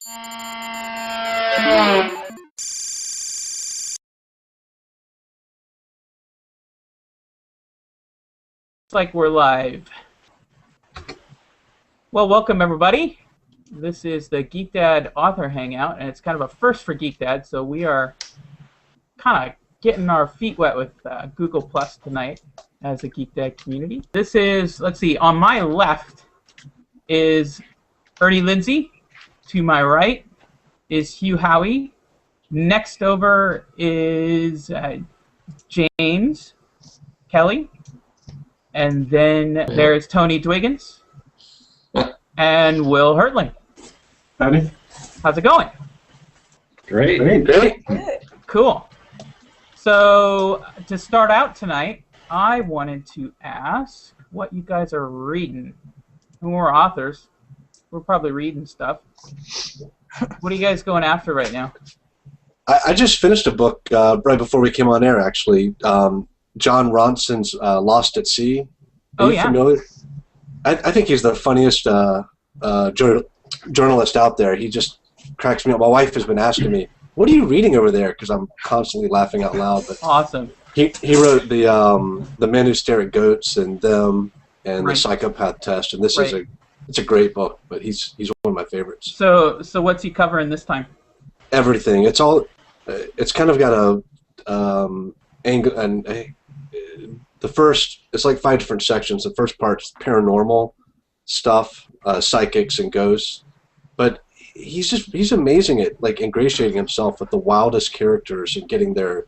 Like we're live. Well, welcome everybody. This is the GeekDad author hangout, and it's kind of a first for GeekDad, so we are kind of getting our feet wet with Google Plus tonight as a GeekDad community. This is, let's see, on my left is Ernie Lindsey. To my right is Hugh Howey. Next over is James Kelly. And then there's Toni Dwiggins and Will Hertling. Howdy. How's it going? Great. Great. Cool. So to start out tonight, I wanted to ask what you guys are reading. And we're authors. We're probably reading stuff. What are you guys going after right now? I just finished a book right before we came on air, actually. John Ronson's Lost at Sea. Are you familiar? I think he's the funniest journalist out there. He just cracks me up. My wife has been asking me, "What are you reading over there?" Because I'm constantly laughing out loud. But awesome. He wrote the Men Who Stare at Goats and Them and the Psychopath Test, and this is it's a great book. But he's one of my favorites. So what's he covering this time? Everything. It's all. It's kind of got a angle and. The first, it's like 5 different sections. The first part's paranormal stuff, psychics and ghosts, but he's amazing at like ingratiating himself with the wildest characters and getting their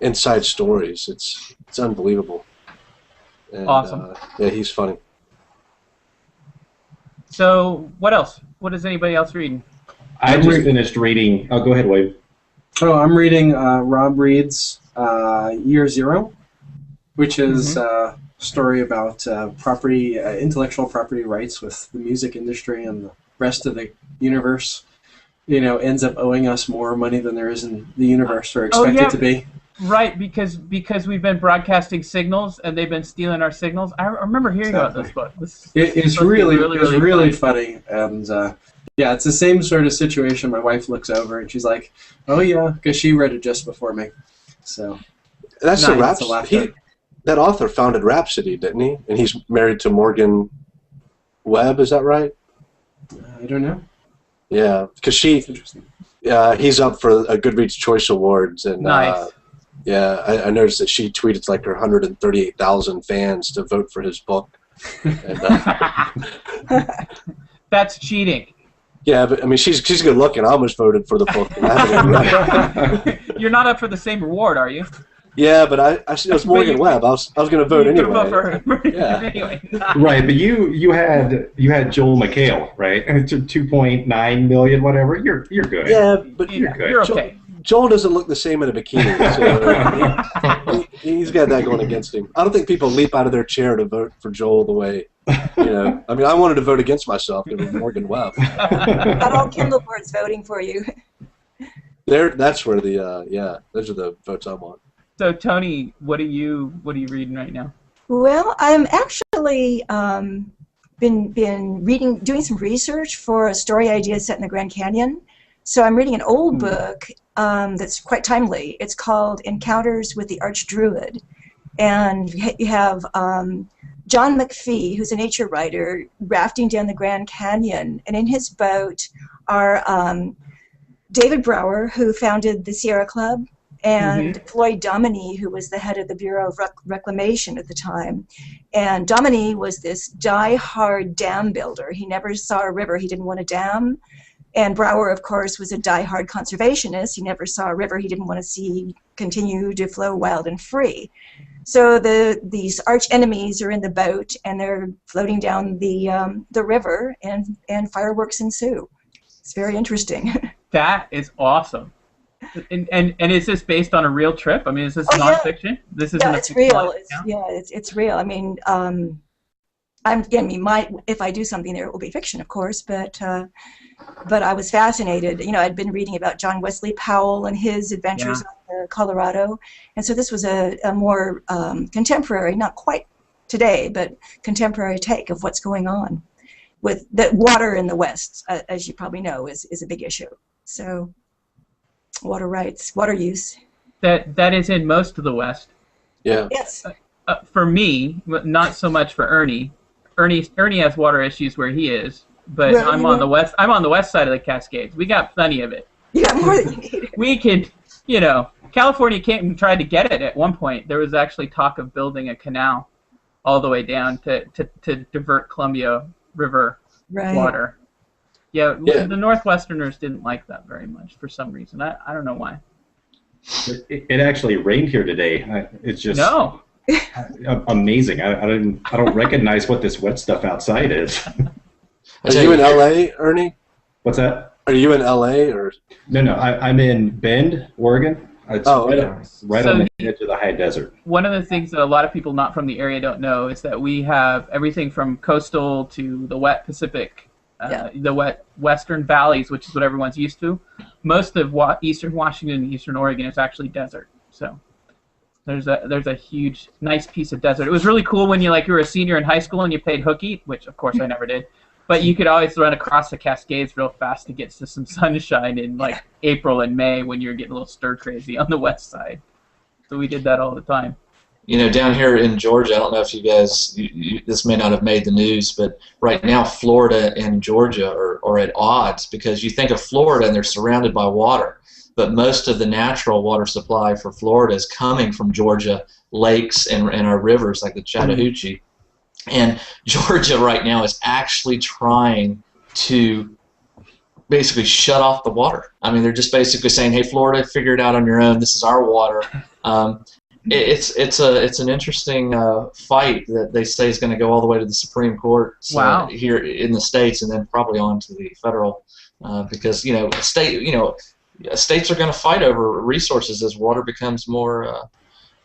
inside stories. It's unbelievable. And, awesome. Yeah, he's funny. So what else? What is anybody else reading? I just finished reading. Oh, go ahead, Wade. Oh, I'm reading Rob Reed's Year Zero, which is a story about intellectual property rights with the music industry and the rest of the universe. You know, ends up owing us more money than there is in the universe or expected to be. Right, because we've been broadcasting signals and they've been stealing our signals. I remember hearing about this book. It's really funny, and yeah, it's the same sort of situation. My wife looks over and she's like, "Oh yeah," because she read it just before me. So that's a Rhapsody. That author founded Rhapsody, didn't he? And he's married to Morgan Webb. Is that right? I don't know. Yeah, because he's up for a Goodreads Choice Awards, and yeah, I noticed that she tweeted like her 138,000 fans to vote for his book. And, that's cheating. Yeah, but I mean, she's good looking. I almost voted for the book. And I haven't even read it. You're not up for the same reward, are you? Yeah, but it was Morgan Webb. I was going to vote anyway. Vote for yeah. Anyway. Right, but you had Joel McHale, right? 2.9 million, whatever. You're good. Yeah, but you're good. You're okay. Joel doesn't look the same in a bikini, so he's got that going against him. I don't think people leap out of their chair to vote for Joel the way, you know. I mean, I wanted to vote against myself. It was Morgan Webb. Got all Kindle boards voting for you. That's where those are the votes I want. So Toni, what are you reading right now? Well, I'm actually been doing some research for a story idea set in the Grand Canyon. So I'm reading an old book that's quite timely. It's called Encounters with the Archdruid, and you have John McPhee, who's a nature writer, rafting down the Grand Canyon, and in his boat are David Brower, who founded the Sierra Club, and Floyd, who was the head of the Bureau of Reclamation at the time. And Dominy was this die-hard dam builder. He never saw a river he didn't want a dam. And Brower, of course, was a die-hard conservationist. He never saw a river he didn't want to see continue to flow wild and free. So these arch enemies are in the boat, and they're floating down the river, and fireworks ensue. It's very interesting. That is awesome. And is this based on a real trip? I mean, is this nonfiction? This is it's real. It's real. I mean, if I do something there, it will be fiction, of course. But I was fascinated. You know, I'd been reading about John Wesley Powell and his adventures on Colorado, and so this was a more contemporary, not quite today, but contemporary take of what's going on. with the water in the West, as you probably know, is a big issue. So water rights, water use. That is in most of the West. Yeah. Yes. For me, not so much for Ernie. Ernie has water issues where he is, but Well, I'm on the west. I'm on the west side of the Cascades. We got plenty of it. You got more than you need. We could, California came and tried to get it at one point. There was actually talk of building a canal all the way down to divert Columbia River water. Yeah, the Northwesterners didn't like that very much for some reason. I don't know why. It actually rained here today. It's just amazing. I don't recognize what this wet stuff outside is. Are you in LA, Ernie? What's that? Are you in LA or? No. I'm in Bend, Oregon. It's right on the edge of the high desert. One of the things that a lot of people not from the area don't know is that we have everything from coastal to the wet Pacific, the wet western valleys, which is what everyone's used to. Most of eastern Washington and eastern Oregon is actually desert. So there's a huge, nice piece of desert. It was really cool when you were a senior in high school and you played hooky, which of course I never did. But you could always run across the Cascades real fast to get to some sunshine in April and May when you're getting a little stir crazy on the west side. So we did that all the time. Down here in Georgia, I don't know if you guys, this may not have made the news, but right now Florida and Georgia are at odds because you think of Florida and they're surrounded by water, but most of the natural water supply for Florida is coming from Georgia lakes and our rivers like the Chattahoochee. And Georgia right now is actually trying to basically shut off the water. I mean, they're just basically saying, "Hey, Florida, figure it out on your own. This is our water." It's an interesting fight that they say is going to go all the way to the Supreme Court here in the states, and then probably on to the federal, because states are going to fight over resources as water becomes more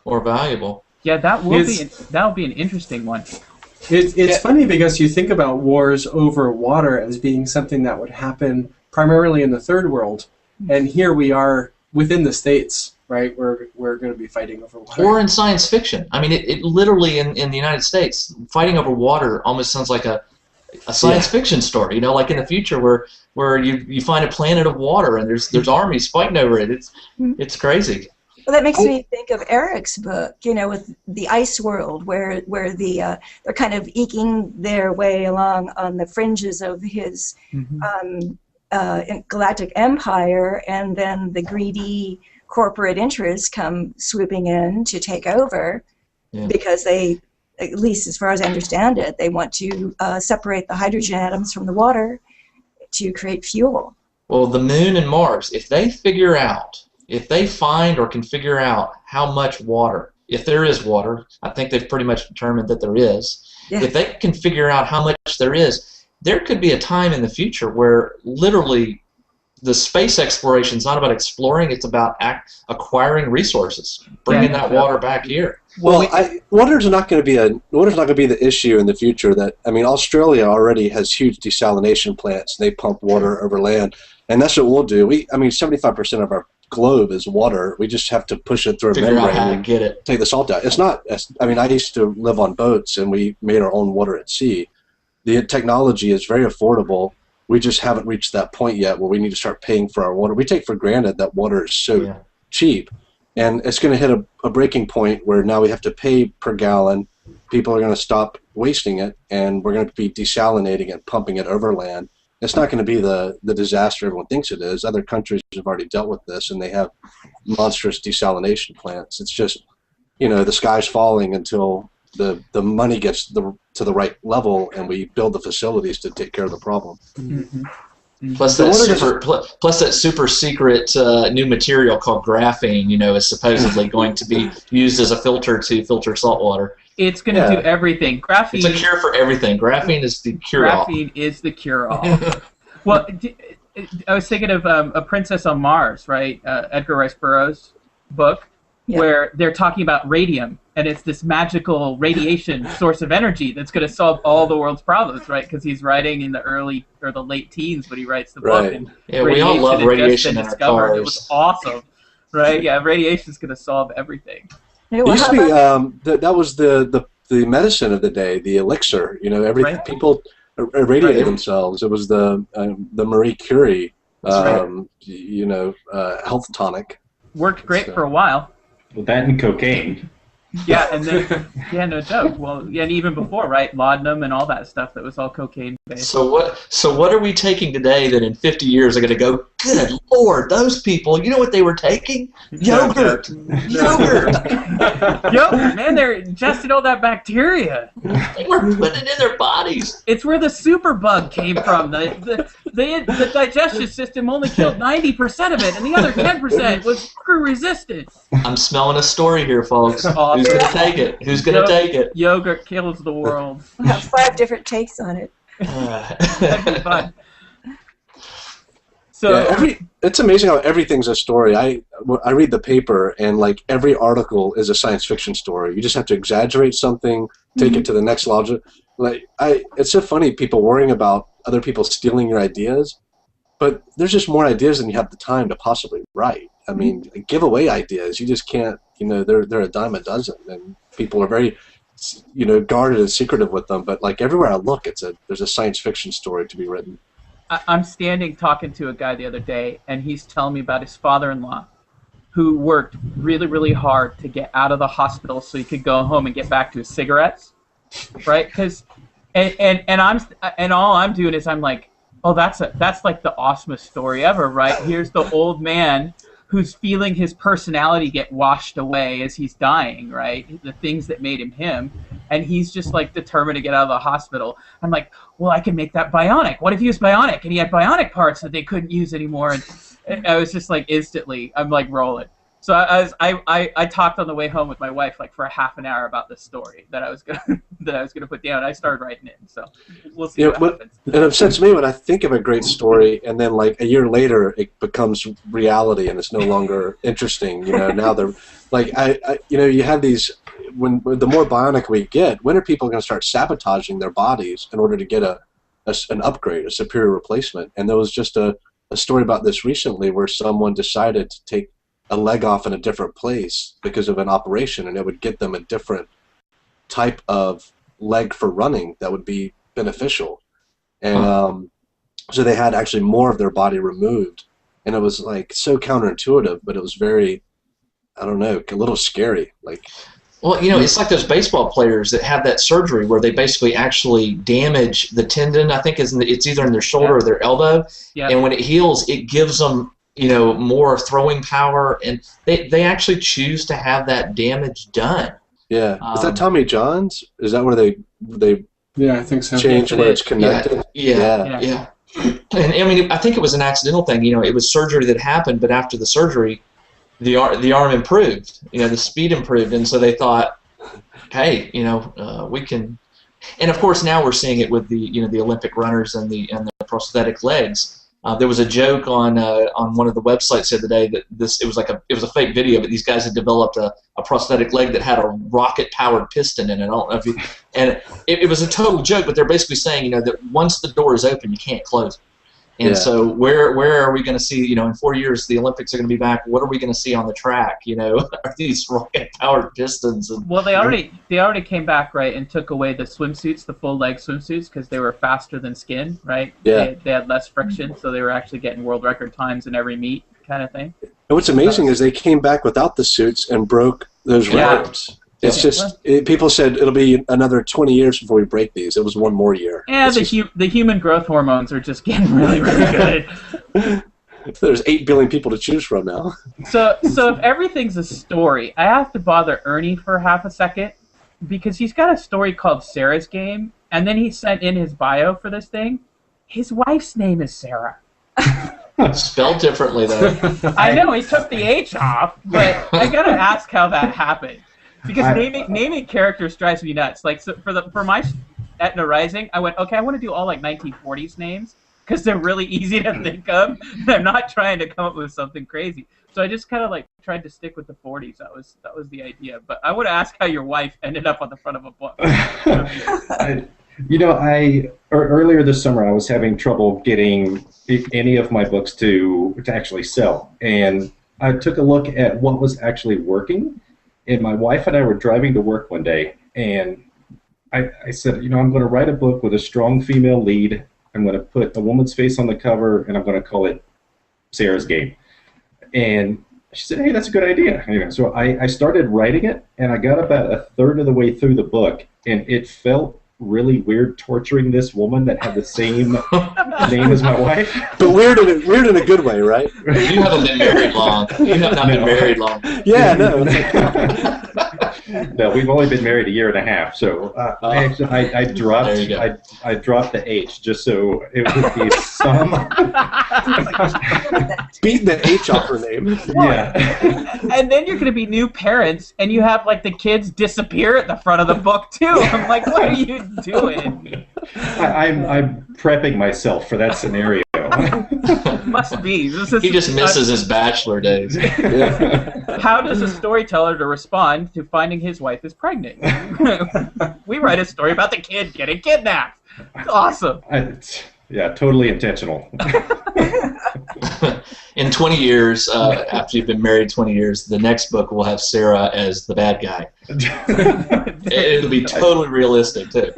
valuable. Yeah, that will be an interesting one. It's funny because you think about wars over water as being something that would happen primarily in the third world, and here we are within the states, right? We're going to be fighting over water. Or in science fiction. I mean, it literally in the United States, fighting over water almost sounds like a science fiction story. Like in the future where you find a planet of water and there's armies fighting over it. It's crazy. Well, that makes me think of Erik's book, with the ice world, where they're kind of eking their way along on the fringes of his galactic empire, and then the greedy corporate interests come swooping in to take over because they, at least as far as I understand it, they want to separate the hydrogen atoms from the water to create fuel. Well, the moon and Mars, if they find or can figure out how much water, if there is water, I think they've pretty much determined that there is. Yeah. If they can figure out how much there is, there could be a time in the future where literally the space exploration is not about exploring, it's about acquiring resources, bringing that water back here. Well, water's not going to be the issue in the future. Australia already has huge desalination plants. They pump water over land, and that's what we'll do. 75% of our globe is water. We just have to push it through a membrane and get it. Take the salt out. It's not. I used to live on boats, and we made our own water at sea. The technology is very affordable. We just haven't reached that point yet where we need to start paying for our water. We take for granted that water is so cheap, and it's going to hit a breaking point where now we have to pay per gallon. People are going to stop wasting it, and we're going to be desalinating it, pumping it over land. It's not going to be the disaster everyone thinks it is. Other countries have already dealt with this, and they have monstrous desalination plants. It's just, the sky's falling until the money gets to the right level, and we build the facilities to take care of the problem. Mm-hmm. Plus that super secret new material called graphene, is supposedly going to be used as a filter to filter salt water. It's going to do everything. Graphene. It's a cure for everything. Graphene is the cure-all. Graphene is the cure-all. Well, I was thinking of A Princess on Mars, right? Edgar Rice Burroughs' book, where they're talking about radium, and it's this magical radiation source of energy that's going to solve all the world's problems, right? Because he's writing in the early or the late teens when he writes the book. And we all love radiation in our cars. It was awesome, right? Yeah, radiation's going to solve everything. It used to be that was the medicine of the day, the elixir. Everything. People irradiated Right. themselves. It was the Marie Curie, That's health tonic. Worked great So- for a while. Well, that and cocaine. Yeah, and then no joke. Well, yeah, and even before, right? Laudanum and all that stuff that was all cocaine based. So what are we taking today that in 50 years are going to go, good Lord, those people, you know what they were taking? Yogurt. Yogurt. Yo, man, they're ingesting all that bacteria. They were putting it in their bodies. It's where the superbug came from. The digestion system only killed 90% of it, and the other 10% was screw resistant. I'm smelling a story here, folks. Awesome. Who's going to take it? Who's going to take it? Yogurt kills the world. We'll have 5 different takes on it. That'd be fun. So Yeah, it's amazing how everything's a story. I read the paper, and like every article is a science fiction story. You just have to exaggerate something, take it to the next logic. It's so funny people worrying about other people stealing your ideas, but there's just more ideas than you have the time to possibly write. I mean, give away ideas. You just can't. They're a dime a dozen, and people are very, guarded and secretive with them. But like everywhere I look, there's a science fiction story to be written. I'm standing talking to a guy the other day, and he's telling me about his father-in-law, who worked really, really hard to get out of the hospital so he could go home and get back to his cigarettes, right? And all I'm doing is I'm like, oh, that's like the awesomest story ever, right? Here's the old man who's feeling his personality get washed away as he's dying, right? The things that made him him. And he's just like determined to get out of the hospital. I'm like, well, I can make that bionic. What if he was bionic and he had bionic parts that they couldn't use anymore? And I was just like instantly, I'm like rolling. So I talked on the way home with my wife like for a half an hour about this story that I was gonna put down. I started writing it, so we'll see what happens. It upsets me when I think of a great story and then like a year later it becomes reality and it's no longer interesting. Now they're like you have these when the more bionic we get, when are people going to start sabotaging their bodies in order to get an upgrade, a superior replacement? And there was just a story about this recently where someone decided to take a leg off in a different place because of an operation, and it would get them a different type of leg for running that would be beneficial. And so they had actually more of their body removed, and it was like so counterintuitive, but it was very, I don't know, a little scary. Well, it's like those baseball players that have that surgery where they basically actually damage the tendon. I think it's either in their shoulder or their elbow, and when it heals, it gives them more throwing power, and they actually choose to have that damage done. Yeah, is that Tommy John's? Is that where they Yeah, I think so. change where it's connected? Yeah. And I mean, I think it was an accidental thing. It was surgery that happened, but after the surgery, the arm improved. The speed improved, and so they thought, hey, we can. And of course, now we're seeing it with the the Olympic runners and the prosthetic legs. There was a joke on one of the websites the other day that it was a fake video, but these guys had developed a prosthetic leg that had a rocket-powered piston in it. I don't know if and it was a total joke, but they're basically saying that once the door is open, you can't close it. And so where are we going to see, in 4 years the Olympics are going to be back? What are we going to see on the track? Are these rocket-powered pistons? Well, they already came back, right, and took away the swimsuits, the full-leg swimsuits, because they were faster than skin, right? Yeah. They had less friction, so they were actually getting world record times in every meet kind of thing. And what's amazing is they came back without the suits and broke those records. It's just people said it'll be another 20 years before we break these. It was one more year. Yeah, the human growth hormones are just getting really, really good. There's 8 billion people to choose from now. So if everything's a story, I have to bother Ernie for half a second because he's got a story called Sarah's Game, and then he sent in his bio for this thing. His wife's name is Sarah. Spelled differently, though. I know, he took the H off, but I gotta ask how that happened. Because naming characters drives me nuts. Like for my Etna Rising, I went, okay, I want to do all like 1940s names because they're really easy to think of. And I'm not trying to come up with something crazy. So I just kind of like tried to stick with the 40s. That was the idea. But I would ask how your wife ended up on the front of a book. Earlier this summer I was having trouble getting any of my books to actually sell, and I took a look at what was actually working. And my wife and I were driving to work one day, and I said, I'm going to write a book with a strong female lead. I'm going to put a woman's face on the cover, and I'm going to call it Sarah's Game. And she said, hey, that's a good idea. So I started writing it, and I got about a third of the way through the book, and it felt really weird torturing this woman that had the same name as my wife. But weird in a good way, right? You haven't been married long. You have not been married long. Yeah, no. No, we've only been married a year and a half, so I dropped the H just so it would be some. Beating the H off her name. Yeah. And then you're going to be new parents, and you have like the kids disappear at the front of the book too. I'm like, what are you doing? I'm prepping myself for that scenario. Must be. He just misses his bachelor days. Yeah. How does a storyteller to respond to finding his wife is pregnant? We write a story about the kid getting kidnapped. It's awesome. Yeah, totally intentional. In 20 years, after you've been married 20 years, the next book will have Sarah as the bad guy. It'll be totally realistic, too.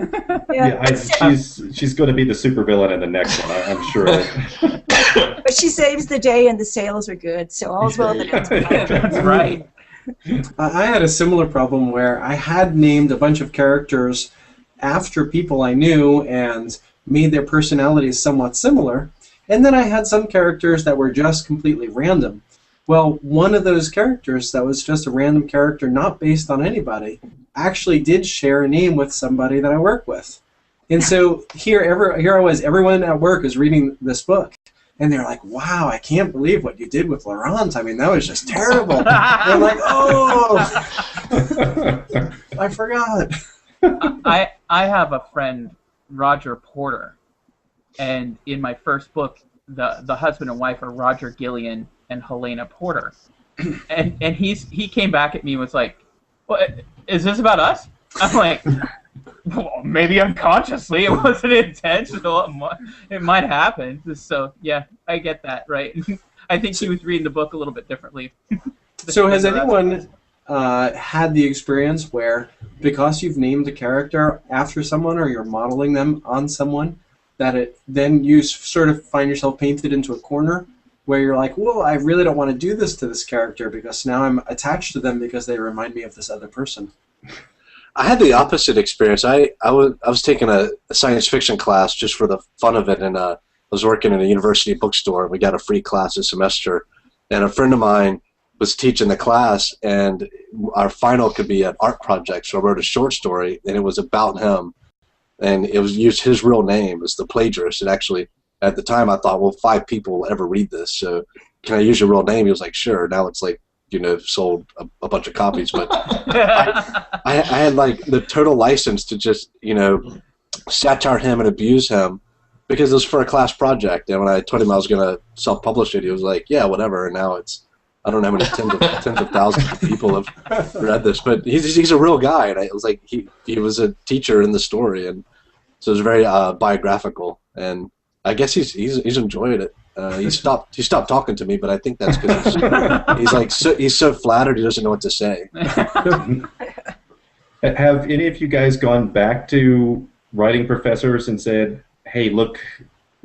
Yeah, she's going to be the supervillain in the next one, I'm sure. But she saves the day and the sales are good, so all's well that ends well. That's right. I had a similar problem where I had named a bunch of characters after people I knew and made their personalities somewhat similar, and then I had some characters that were just completely random. Well, one of those characters that was just a random character not based on anybody actually did share a name with somebody that I work with. And so here I was, everyone at work is reading this book, and they're like, wow, I can't believe what you did with Laurent. I mean, that was just terrible. And I'm like, oh, I forgot. I have a friend, Roger Porter, and in my first book, the husband and wife are Roger Gillian and Helena Porter, and he came back at me and was like, "What is this about us?" I'm like, well, maybe unconsciously, it wasn't intentional. It might happen. So yeah, I get that, right? I think he was reading the book a little bit differently. So has anyone had the experience where, because you've named a character after someone or you're modeling them on someone, that then you sort of find yourself painted into a corner where you're like, well, I really don't want to do this to this character because now I'm attached to them because they remind me of this other person? I had the opposite experience. I was taking a science fiction class just for the fun of it, and I was working in a university bookstore. We got a free class a semester, and a friend of mine was teaching the class, and our final could be an art project, so I wrote a short story, and it was about him, and it was used his real name as the plagiarist. And actually, at the time, I thought, well, 5 people will ever read this, so can I use your real name? He was like, sure. Now it's like, sold a bunch of copies, but I had like the total license to just, satire him and abuse him because it was for a class project. And when I told him I was going to self-publish it, he was like, yeah, whatever. And now I don't know how many tens of thousands of people have read this, but he's a real guy. And it was like, he was a teacher in the story. And so it was very biographical. And I guess he's enjoyed it. He stopped talking to me, but I think that's because he's so flattered he doesn't know what to say. Have any of you guys gone back to writing professors and said, "Hey, look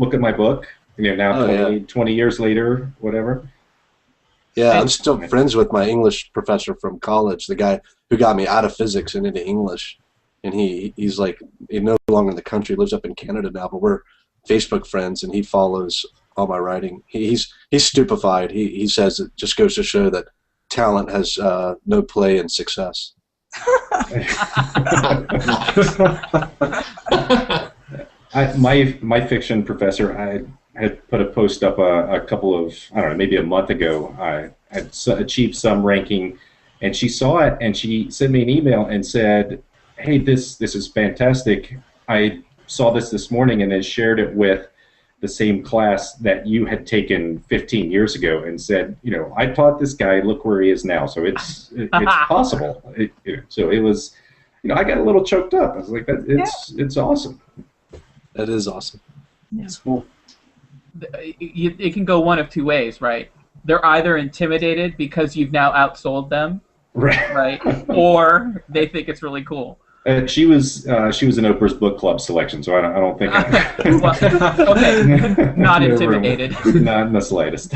at my book"? Now 20 years later, whatever. Yeah, I'm still friends with my English professor from college, the guy who got me out of physics and into English, and he's like no longer in the country, lives up in Canada now, but we're Facebook friends, and he follows all my writing. He's stupefied. He says it just goes to show that talent has no play in success. My fiction professor, I had put a post up a couple of, I don't know, maybe a month ago. I had achieved some ranking, and she saw it, and she sent me an email and said, "Hey, this is fantastic. I saw this morning and then shared it with the same class that you had taken 15 years ago and said, I taught this guy, look where he is now. So it's possible." So it was, I got a little choked up. I was like, it's awesome. That is awesome. That's cool. It can go one of two ways, right? They're either intimidated because you've now outsold them, right? Or they think it's really cool. She was in Oprah's book club selection, so I don't think. Well, okay, not intimidated. Not in the slightest.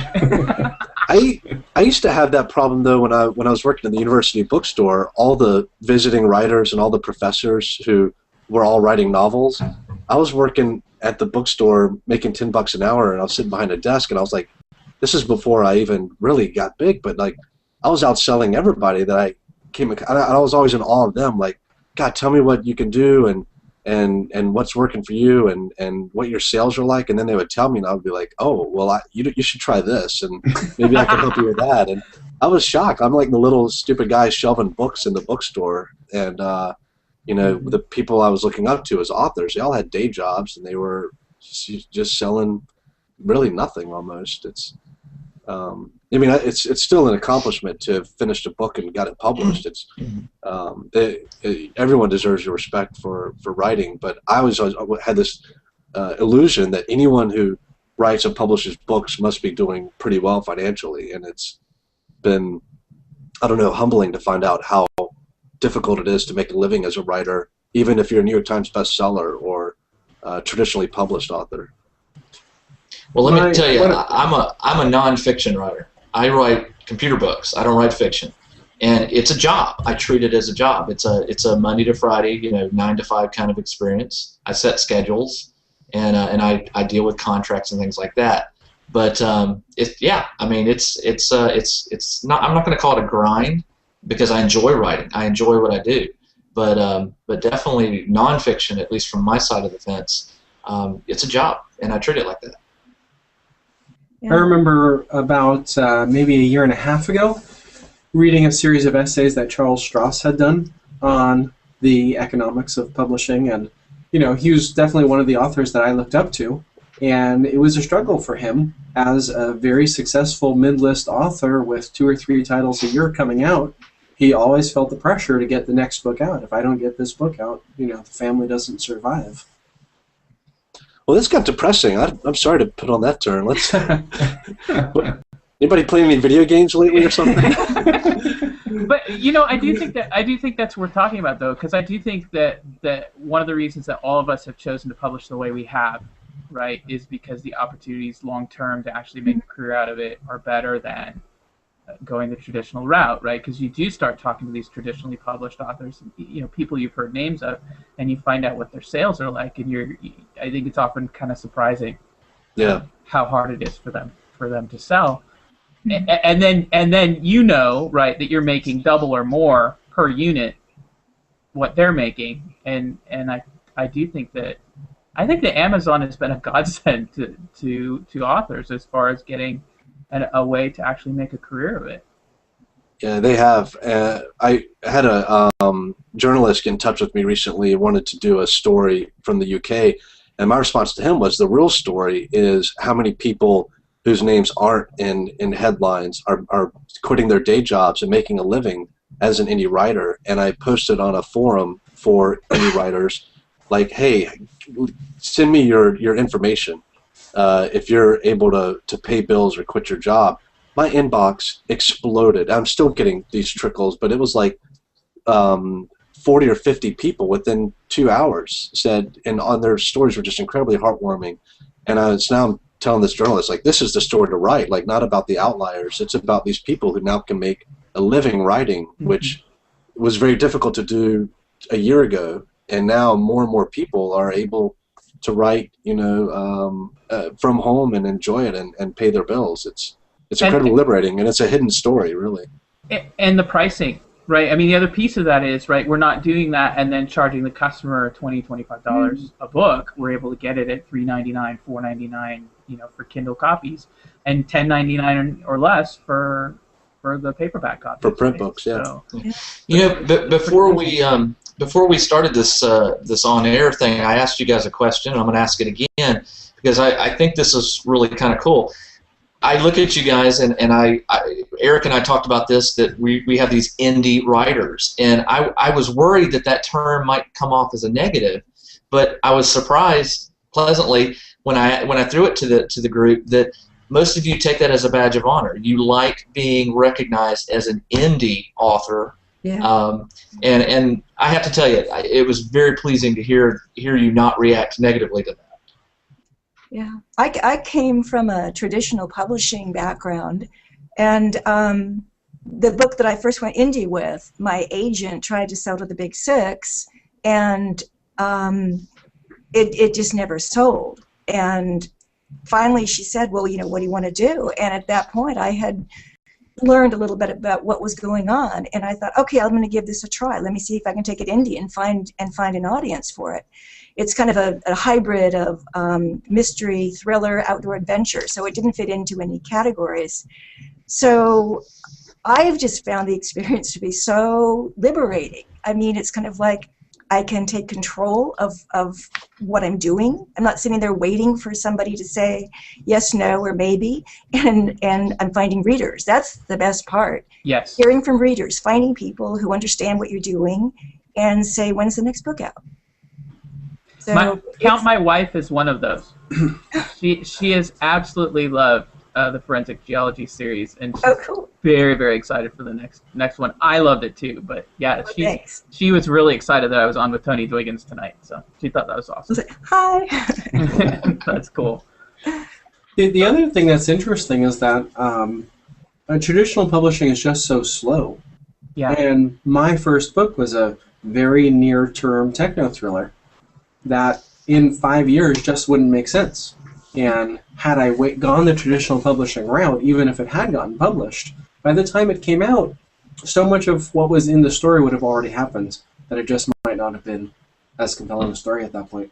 I used to have that problem though when I was working in the university bookstore. All the visiting writers and all the professors who were all writing novels. I was working at the bookstore making $10 an hour, and I was sitting behind a desk, and I was like, this is before I even really got big, but like I was outselling everybody that I came. I was always in awe of them. Like, God, tell me what you can do and what's working for you and what your sales are like. And then they would tell me, and I would be like, oh, well, you should try this, and maybe I can help you with that. And I was shocked. I'm like the little stupid guy shelving books in the bookstore, and you know, the people I was looking up to as authors, they all had day jobs, and they were just selling really nothing almost. It's I mean, it's still an accomplishment to have finished a book and got it published. It's everyone deserves your respect for writing, but I always had this illusion that anyone who writes and publishes books must be doing pretty well financially, and it's been, I don't know, humbling to find out how difficult it is to make a living as a writer, even if you're a New York Times bestseller or traditionally published author. Well, let me tell you, I'm a nonfiction writer. I write computer books. I don't write fiction, and it's a job. I treat it as a job. It's a Monday to Friday, you know, 9 to 5 kind of experience. I set schedules, and I deal with contracts and things like that. But yeah, I mean, it's not. I'm not going to call it a grind because I enjoy writing. I enjoy what I do. But definitely nonfiction, at least from my side of the fence, it's a job, and I treat it like that. I remember about maybe a year and a half ago reading a series of essays that Charles Stross had done on the economics of publishing, and you know, he was definitely one of the authors that I looked up to, and it was a struggle for him as a very successful mid-list author with 2 or 3 titles a year coming out. He always felt the pressure to get the next book out. If I don't get this book out, you know, the family doesn't survive. Well, this got depressing. I'm sorry to put on that turn. Let's. Anybody playing any video games lately or something? But you know, I do think that's worth talking about, though, because I do think that one of the reasons that all of us have chosen to publish the way we have, right, is because the opportunities long term to actually make a career out of it are better than going the traditional route, right? Because you do start talking to these traditionally published authors, you know, people you've heard names of, and you find out what their sales are like, and I think it's often kind of surprising, how hard it is for them to sell, and then you know, right, that you're making double or more per unit what they're making, and I do think that Amazon has been a godsend to authors as far as getting a way to actually make a career of it. Yeah, they have. I had a journalist get in touch with me recently, wanted to do a story from the UK, and my response to him was the real story is how many people whose names aren't in headlines are quitting their day jobs and making a living as an indie writer. And I posted on a forum for indie writers, like, hey, send me your information. If you're able to pay bills or quit your job. My inbox exploded. I'm still getting these trickles, but it was like 40 or 50 people within 2 hours said, and on their stories were just incredibly heartwarming. And I'm telling this journalist, like, this is the story to write, like, not about the outliers. It's about these people who now can make a living writing, which was very difficult to do a year ago. And now more and more people are able to write, you know, from home and enjoy it and pay their bills. It's incredibly liberating, and it's a hidden story, really. And the pricing, right? I mean, the other piece of that is, right, we're not doing that and then charging the customer $20, $25 a book. We're able to get it at $3.99, $4.99, you know, for Kindle copies, and $10.99 or less for the paperback copies. For print books, yeah. So, you know, before we started this on-air thing, I asked you guys a question, and I'm going to ask it again because I think this is really kind of cool. I look at you guys, and Erik and I talked about this, that we have these indie writers, and I was worried that term might come off as a negative, but I was surprised pleasantly when I threw it to the group that most of you take that as a badge of honor. You like being recognized as an indie author Yeah. And I have to tell you, it was very pleasing to hear you not react negatively to that. Yeah, I came from a traditional publishing background, and the book that I first went indie with, my agent tried to sell to the big six, and it just never sold. And finally she said, well, you know, what do you want to do? And at that point I had learned a little bit about what was going on, and I thought, okay, I'm going to give this a try. Let me see if I can take it indie and find an audience for it. It's kind of a hybrid of mystery, thriller, outdoor adventure, so it didn't fit into any categories. So I've just found the experience to be so liberating. I mean, it's kind of like I can take control of what I'm doing. I'm not sitting there waiting for somebody to say yes, no, or maybe, and I'm finding readers. That's the best part. Yes. Hearing from readers, finding people who understand what you're doing and say, when's the next book out? So Count my wife as one of those. She has absolutely loved the Forensic Geology series, and she's cool. very, very excited for the next one. I loved it too, but yeah, she was really excited that I was on with Toni Dwiggins tonight, so she thought that was awesome. I was like, hi. That's cool. The other thing that's interesting is that traditional publishing is just so slow. Yeah. And my first book was a very near-term techno thriller that in 5 years just wouldn't make sense. And had I gone the traditional publishing route, even if it had gotten published, by the time it came out, so much of what was in the story would have already happened that it just might not have been as compelling a story at that point.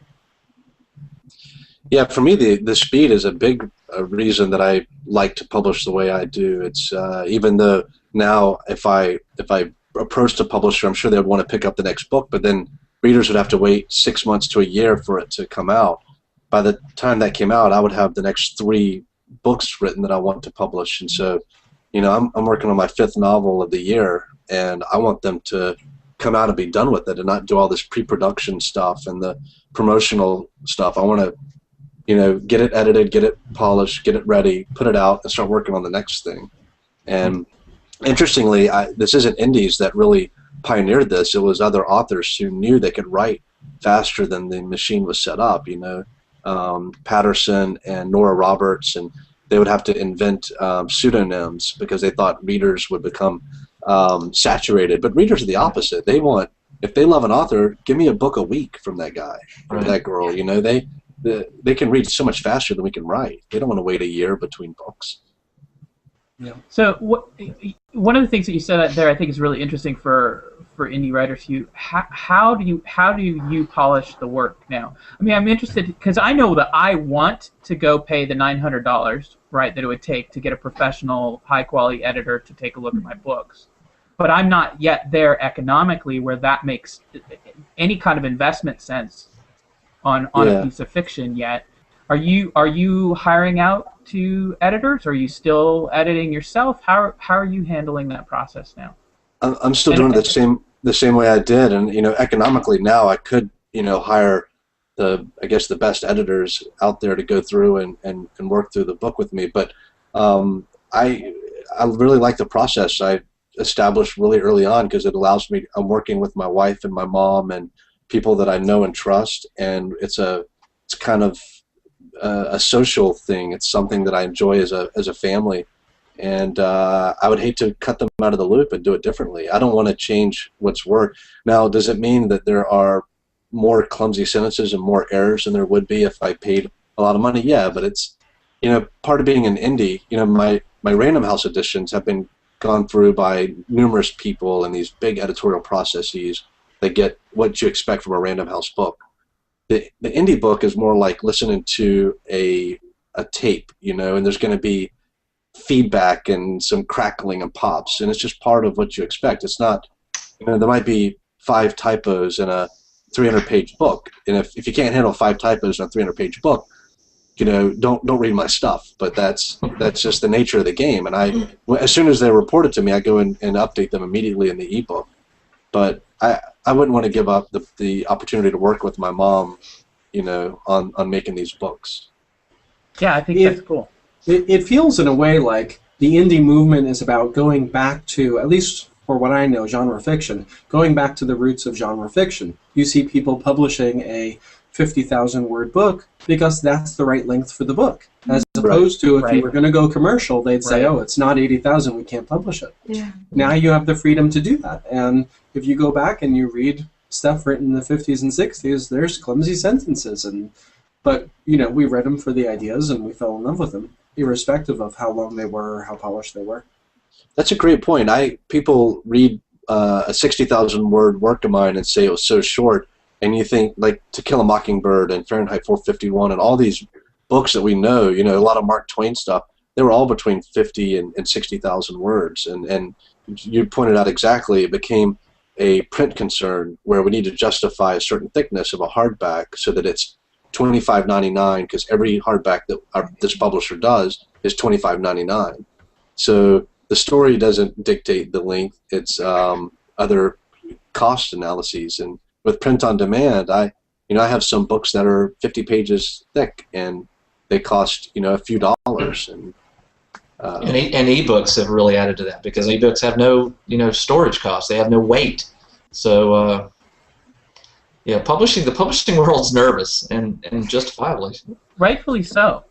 Yeah, for me, the speed is a big reason that I like to publish the way I do. It's even though now if I approached a publisher, I'm sure they would want to pick up the next book, but then readers would have to wait 6 months to a year for it to come out. By the time that came out, I would have the next 3 books written that I want to publish. And so, you know, I'm working on my 5th novel of the year, and I want them to come out and be done with it and not do all this pre-production stuff and the promotional stuff. I want to, you know, get it edited, get it polished, get it ready, put it out, and start working on the next thing. And interestingly, this isn't indies that really pioneered this. It was other authors who knew they could write faster than the machine was set up, you know. Patterson and Nora Roberts, and they would have to invent pseudonyms because they thought readers would become saturated. But readers are the opposite. They want, if they love an author, give me a book a week from that guy or that girl. You know, they can read so much faster than we can write. They don't want to wait a year between books. Yeah. So one of the things that you said there, I think, is really interesting for indie writers. How do you polish the work now? I mean, I'm interested because I know that I want to go pay the $900, right, that it would take to get a professional, high-quality editor to take a look at my books. But I'm not yet there economically where that makes any kind of investment sense on a piece of fiction yet. Are you hiring out to editors? Are you still editing yourself? How are you handling that process now? I'm still doing it the same way I did, and you know, economically now I could, you know, hire the best editors out there to go through and work through the book with me. But I really like the process I established really early on because it allows me. I'm working with my wife and my mom and people that I know and trust, and it's kind of a social thing. It's something that I enjoy as a family. And I would hate to cut them out of the loop and do it differently. I don't want to change what's worked. Now, does it mean that there are more clumsy sentences and more errors than there would be if I paid a lot of money? Yeah, but it's, you know, part of being an indie. You know, my Random House editions have been gone through by numerous people in these big editorial processes that get what you expect from a Random House book. The indie book is more like listening to a tape, you know, and there's going to be feedback and some crackling and pops, and it's just part of what you expect. It's not, you know, there might be 5 typos in a 300-page book, and if you can't handle 5 typos in a 300-page book, you know, don't read my stuff. But that's just the nature of the game. And as soon as they're reported to me, I go and update them immediately in the ebook. But I wouldn't want to give up the opportunity to work with my mom, you know, on making these books. Yeah, I think that's cool. It feels in a way like the indie movement is about going back to, at least or what I know, genre fiction, going back to the roots of genre fiction. You see people publishing a 50,000 word book because that's the right length for the book. As opposed to if you were going to go commercial, they'd say, oh, it's not 80,000, we can't publish it. Yeah. Now you have the freedom to do that. And if you go back and you read stuff written in the 50s and 60s, there's clumsy sentences. But, you know, we read them for the ideas and we fell in love with them, irrespective of how long they were or how polished they were. That's a great point. People read a 60,000 word work of mine and say it was so short, and you think like To Kill a Mockingbird and Fahrenheit 451 and all these books that we know, you know, a lot of Mark Twain stuff, they were all between 50 and 60,000 words. And you pointed out exactly, it became a print concern where we need to justify a certain thickness of a hardback so that it's $25.99, because every hardback that this publisher does is $25.99. So the story doesn't dictate the length; it's other cost analyses. And with print on demand, I have some books that are 50 pages thick, and they cost a few dollars. And ebooks have really added to that, because ebooks have no storage costs; they have no weight. So yeah, the publishing world's nervous, and justifiably. Rightfully so.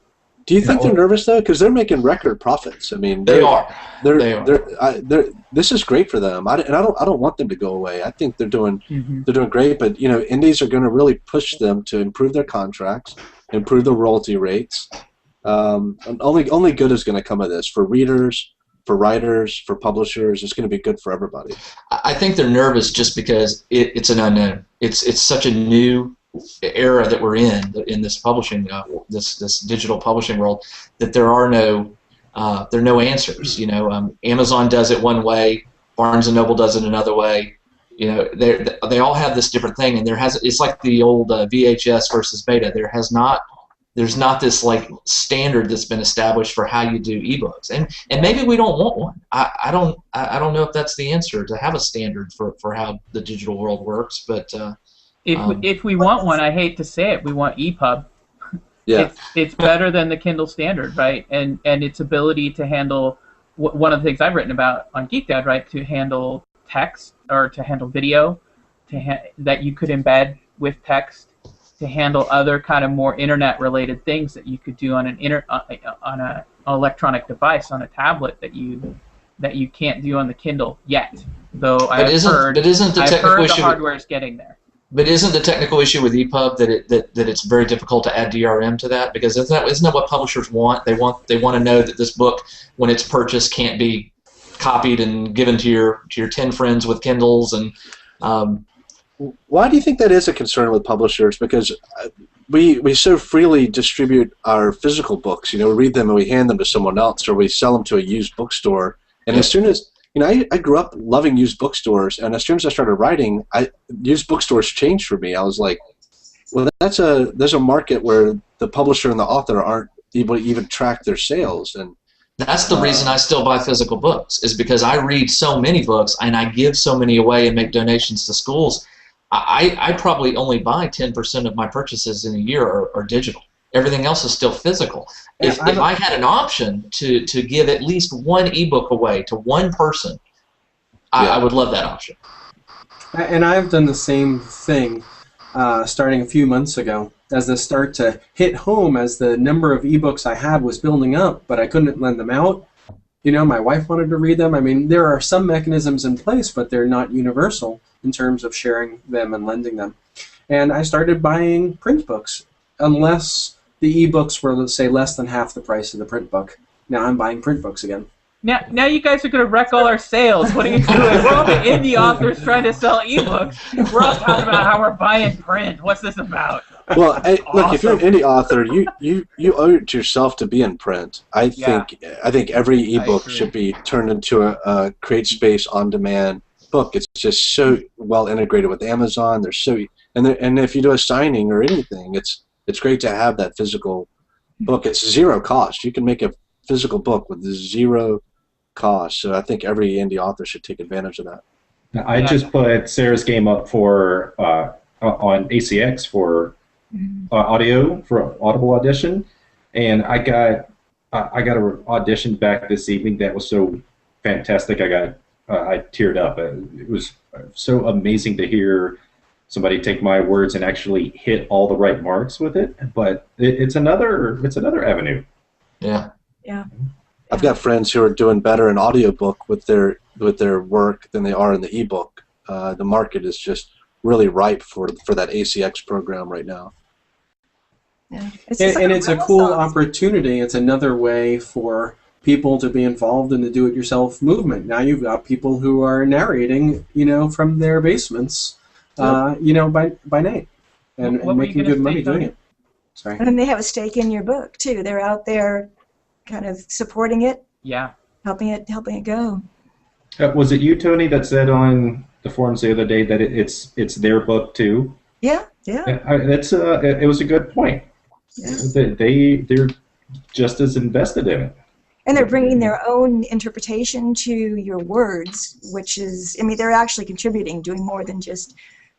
Do you think they're nervous though? Because they're making record profits. I mean, they are. This is great for them. I don't want them to go away. I think they're doing great. But indies are going to really push them to improve their contracts, improve the royalty rates. And only good is going to come of this for readers, for writers, for publishers. It's going to be good for everybody. I think they're nervous just because it's an unknown. It's such a new era that we're in this publishing, this digital publishing world, that there are no answers. Amazon does it one way, Barnes and Noble does it another way. They all have this different thing, and it's like the old VHS versus beta. There's not this like standard that's been established for how you do ebooks, and maybe we don't want one. I don't know if that's the answer, to have a standard for how the digital world works, but. If we want one, I hate to say it, we want EPUB. Yeah. It's better than the Kindle Standard, right? And its ability to handle one of the things I've written about on GeekDad, right? To handle text or to handle video, that you could embed with text, to handle other kind of more internet-related things that you could do on an electronic device, on a tablet that you can't do on the Kindle yet. Though I've heard the hardware is getting there. But isn't the technical issue with EPUB that it's very difficult to add DRM to that? Because isn't that what publishers want? They want to know that this book, when it's purchased, can't be copied and given to your 10 friends with Kindles. And why do you think that is a concern with publishers? Because we so freely distribute our physical books. We read them and we hand them to someone else, or we sell them to a used bookstore. And as soon as I grew up loving used bookstores, and as soon as I started writing, used bookstores changed for me. I was like, well, there's a market where the publisher and the author aren't able to even track their sales, and that's the reason I still buy physical books, is because I read so many books and I give so many away and make donations to schools. I probably only buy 10% of my purchases in a year are digital. Everything else is still physical. If I had an option to give at least one ebook away to one person, I would love that option. And I've done the same thing starting a few months ago, as this start to hit home, as the number of ebooks I had was building up, but I couldn't lend them out. My wife wanted to read them. I mean, there are some mechanisms in place, but they're not universal in terms of sharing them and lending them. And I started buying print books, unless the ebooks were, let's say, less than half the price of the print book. Now I'm buying print books again. Now you guys are going to wreck all our sales. What are you doing? We're all the indie authors trying to sell ebooks. We're all talking about how we're buying print. What's this about? Well, look, if you're an indie author, you owe it to yourself to be in print. I think every ebook should be turned into a Create Space on-demand book. It's just so well integrated with Amazon. And if you do a signing or anything, it's great to have that physical book. It's zero cost. You can make a physical book with zero cost. So I think every indie author should take advantage of that. I just put Sarah's game up for on ACX for audio, for Audible audition, and I got an audition back this evening that was so fantastic. I got I teared up. It was so amazing to hear somebody take my words and actually hit all the right marks with it. But it's another avenue. Yeah. Yeah. I've got friends who are doing better in audiobook with their work than they are in the ebook. The market is just really ripe for that ACX program right now. Yeah. And it's a cool opportunity. It's another way for people to be involved in the do-it-yourself movement. Now you've got people who are narrating, from their basements, by night, and making good money doing it. Sorry. And they have a stake in your book too. They're out there, kind of supporting it. Yeah. Helping it go. Was it you, Toni, that said on the forums the other day that it's their book too? Yeah. It was a good point. Yeah. They're just as invested in it. And they're bringing their own interpretation to your words, which is, they're actually contributing, doing more than just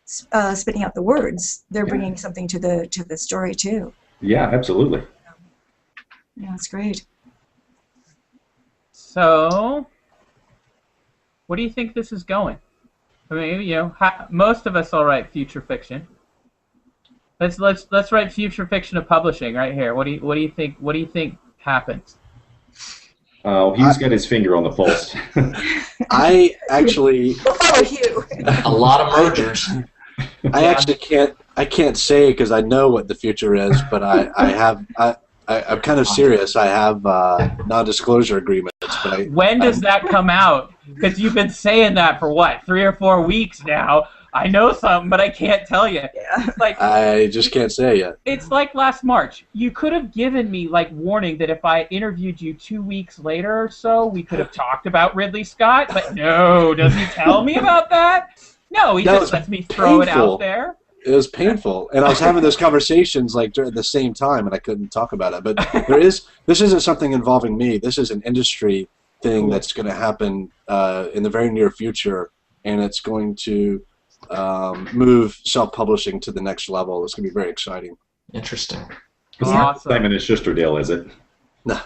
spitting out the words. They're bringing something to the story too. Yeah, absolutely. Yeah, it's great. So, what do you think this is going? Most of us all write future fiction. Let's write future fiction of publishing right here. What do you think? What do you think happens? Hugh's got his finger on the pulse. I actually. Oh, Hugh. A lot of mergers. I actually can't say because I know what the future is, but I'm kind of serious. I have non-disclosure agreements. But when does that come out? Because you've been saying that for what, 3 or 4 weeks now. I know something, but I can't tell you. Yeah. I just can't say yet. It's like last March. You could have given me warning that if I interviewed you 2 weeks later or so, we could have talked about Ridley Scott. But no, does he tell me about that? No, he just lets me throw it out there. It was painful, and I was having those conversations during the same time, and I couldn't talk about it. But this isn't something involving me. This is an industry thing that's going to happen in the very near future, and it's going to move self-publishing to the next level. It's going to be very exciting. Interesting. It's not Simon and Schusterdale, is it? No.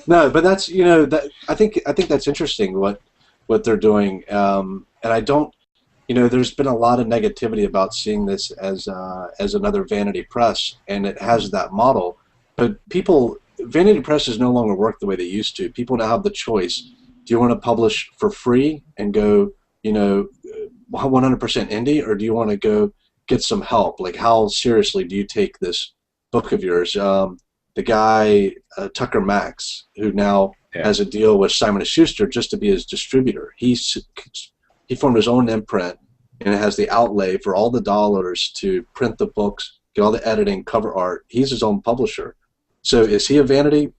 No, but that's I think that's interesting what they're doing, and I don't. There's been a lot of negativity about seeing this as another Vanity Press, and it has that model. But Vanity Presses no longer work the way they used to. People now have the choice. Do you want to publish for free and go, 100% indie, or do you want to go get some help? How seriously do you take this book of yours? The guy, Tucker Max, who now has a deal with Simon & Schuster just to be his distributor. He formed his own imprint, and it has the outlay for all the dollars to print the books, get all the editing, cover art. He's his own publisher. So is he a Vanity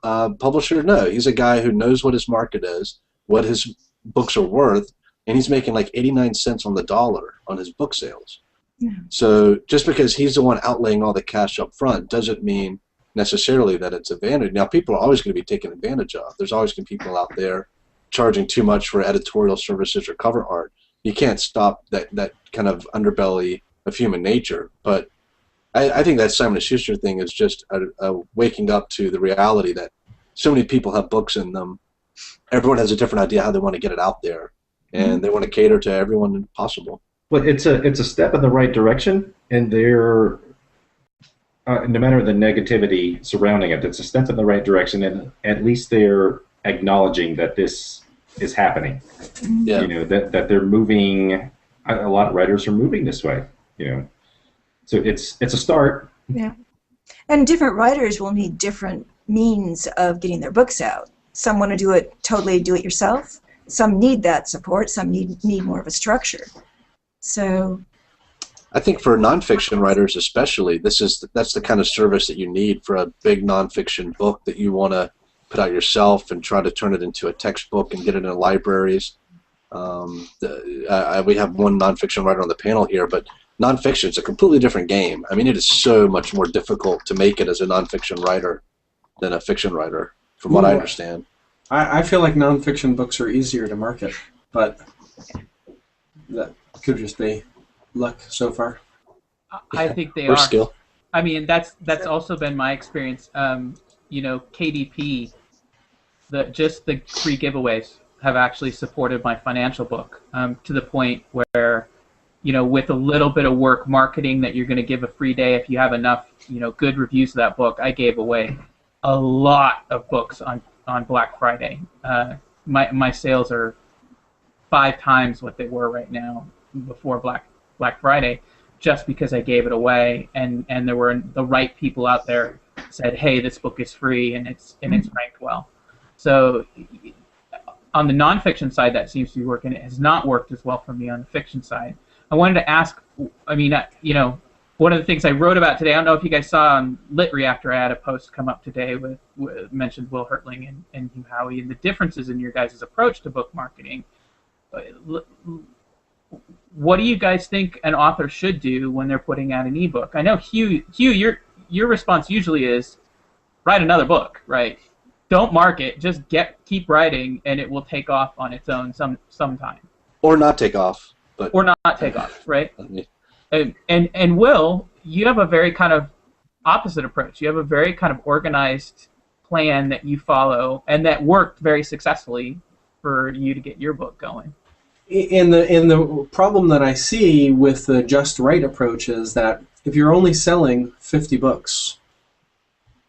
publisher? No, he's a guy who knows what his market is, what his books are worth, and he's making 89 cents on the dollar on his book sales. Yeah. So just because he's the one outlaying all the cash up front doesn't mean necessarily that it's a Vanity. Now, people are always going to be taken advantage of. There's always going to be people out there charging too much for editorial services or cover art. You can't stop that kind of underbelly of human nature. But I think that Simon & Schuster thing is just a waking up to the reality that so many people have books in them. Everyone has a different idea how they want to get it out there, and they want to cater to everyone possible. Well, it's a step in the right direction, and they're no matter the negativity surrounding it, it's a step in the right direction, and at least they're acknowledging that this is happening. Yeah. That they're moving. A lot of writers are moving this way. So it's a start. Yeah. And different writers will need different means of getting their books out. Some want to do it yourself. Some need that support. Some need more of a structure. So I think for nonfiction writers especially, that's the kind of service that you need for a big nonfiction book that you want to put out yourself and try to turn it into a textbook and get it in libraries. We have one nonfiction writer on the panel here, but nonfiction is a completely different game. I mean, it is so much more difficult to make it as a nonfiction writer than a fiction writer, from what I understand. I feel like nonfiction books are easier to market, but that could just be luck so far. I think they or are. Skill. I mean, that's also been my experience. KDP, just the free giveaways. have actually supported my financial book to the point where, with a little bit of work marketing that you're going to give a free day if you have enough, good reviews of that book. I gave away a lot of books on Black Friday. My sales are 5 times what they were right now before Black Friday, just because I gave it away, and there were the right people out there said, hey, this book is free and it's ranked well. So on the nonfiction side, that seems to be working. It has not worked as well for me on the fiction side. I wanted to ask, one of the things I wrote about today, I don't know if you guys saw on Lit Reactor, I had a post come up today with mentioned Will Hertling and Hugh Howey and the differences in your guys' approach to book marketing. What do you guys think an author should do when they're putting out an ebook? I know, Hugh, your response usually is write another book, right? Don't market, just keep writing, and it will take off on its own sometime. Or not take off. Or not take off, right? And Will, you have a very kind of opposite approach. You have a very kind of organized plan that you follow, and that worked very successfully for you to get your book going. And the problem that I see with the just right approach is that if you're only selling 50 books,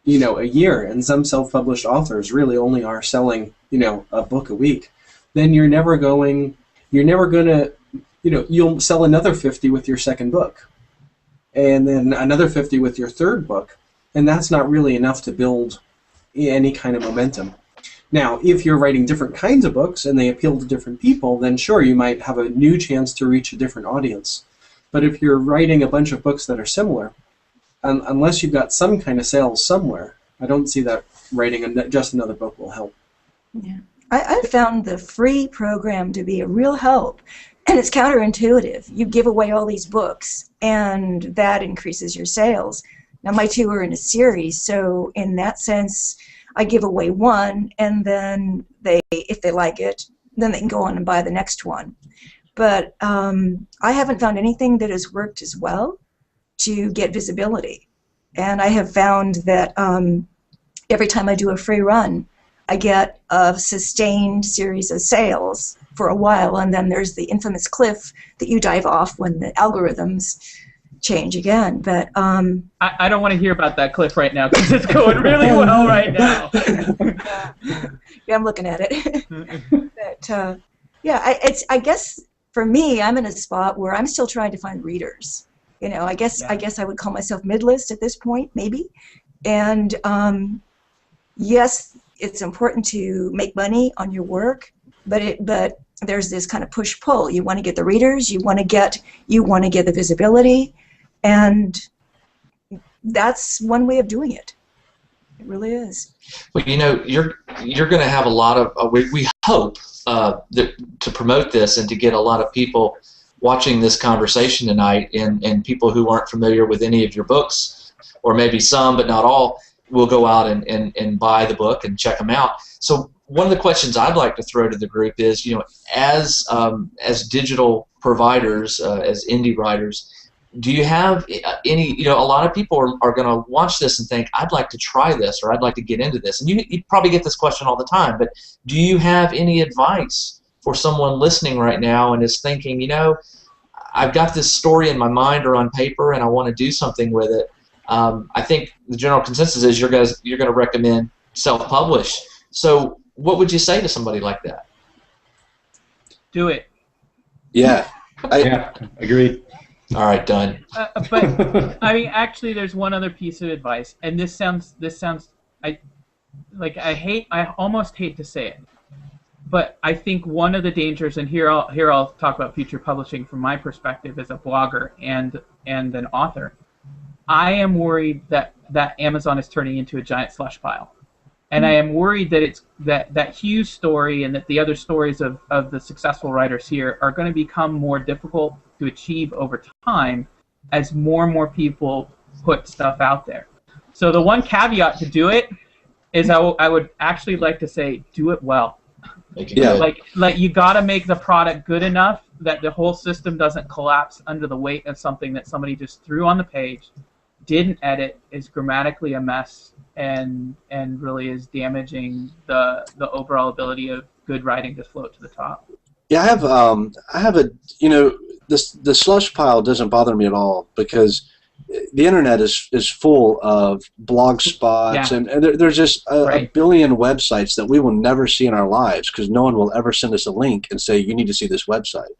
a year, and some self-published authors really only are selling, a book a week, then you're never going to, you'll sell another 50 with your second book, and then another 50 with your third book, and that's not really enough to build any kind of momentum. Now, if you're writing different kinds of books and they appeal to different people, then sure, you might have a new chance to reach a different audience. But if you're writing a bunch of books that are similar, unless you've got some kind of sales somewhere, I don't see that writing just another book will help. Yeah, I found the free program to be a real help, and it's counterintuitive. You give away all these books, and that increases your sales. Now, my 2 are in a series, so in that sense, I give away one, and then if they like it, then they can go on and buy the next one. But I haven't found anything that has worked as well to get visibility. And I have found that every time I do a free run, I get a sustained series of sales for a while, and then there's the infamous cliff that you dive off when the algorithms change again. But I don't want to hear about that cliff right now because it's going really well right now. Yeah, I'm looking at it. But I guess for me, I'm in a spot where I'm still trying to find readers. I guess I would call myself mid-list at this point, maybe. And yes, it's important to make money on your work, but there's this kind of push-pull. You want to get the readers, you want to get the visibility, and that's one way of doing it. It really is. Well, you're going to have a lot of. We hope that to promote this and to get a lot of people watching this conversation tonight, and people who aren't familiar with any of your books, or maybe some but not all, will go out and buy the book and check them out. So one of the questions I'd like to throw to the group is, as digital providers, as indie writers, do you have any, a lot of people are going to watch this and think, I'd like to try this, or I'd like to get into this. And you probably get this question all the time, but do you have any advice for someone listening right now and is thinking, I've got this story in my mind or on paper and I want to do something with it? I think the general consensus is you're going to recommend self-publish. So what would you say to somebody like that? Do it. Yeah. Agreed. All right, done. But I mean, actually, there's one other piece of advice, and this sounds. I almost hate to say it, but I think one of the dangers, and here I'll talk about future publishing from my perspective as a blogger and an author. I am worried that Amazon is turning into a giant slush pile. And I am worried that it's that Hugh's story and that the other stories of the successful writers here are going to become more difficult to achieve over time as more and more people put stuff out there. So the one caveat to do it is I would actually like to say do it well. Yeah. Like you got to make the product good enough that the whole system doesn't collapse under the weight of something that somebody just threw on the page. didn't edit is grammatically a mess and really is damaging the overall ability of good writing to float to the top. Yeah, I have a, you know, the slush pile doesn't bother me at all because the internet is full of blog spots, and there's just a billion websites that we will never see in our lives because no one will ever send us a link and say, you need to see this website.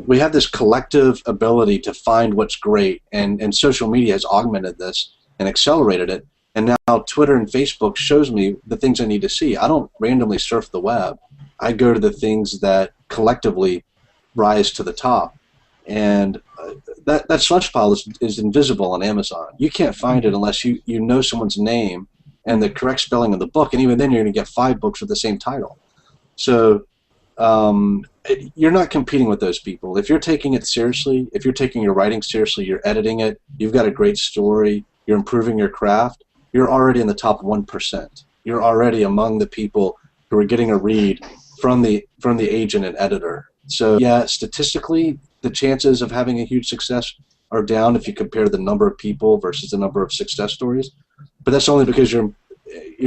We have this collective ability to find what's great, and social media has augmented this and accelerated it. And now Twitter and Facebook shows me the things I need to see. I don't randomly surf the web. I go to the things that collectively rise to the top. And that slush pile is invisible on Amazon. You can't find it unless you know someone's name and the correct spelling of the book, and even then you're going to get 5 books with the same title. So you're not competing with those people. If you're taking it seriously, if you're taking your writing seriously, you're editing it, you've got a great story, you're improving your craft, you're already in the top 1%. You're already among the people who are getting a read from the agent and editor. So yeah, statistically, the chances of having a huge success are down if you compare the number of people versus the number of success stories. But that's only because you're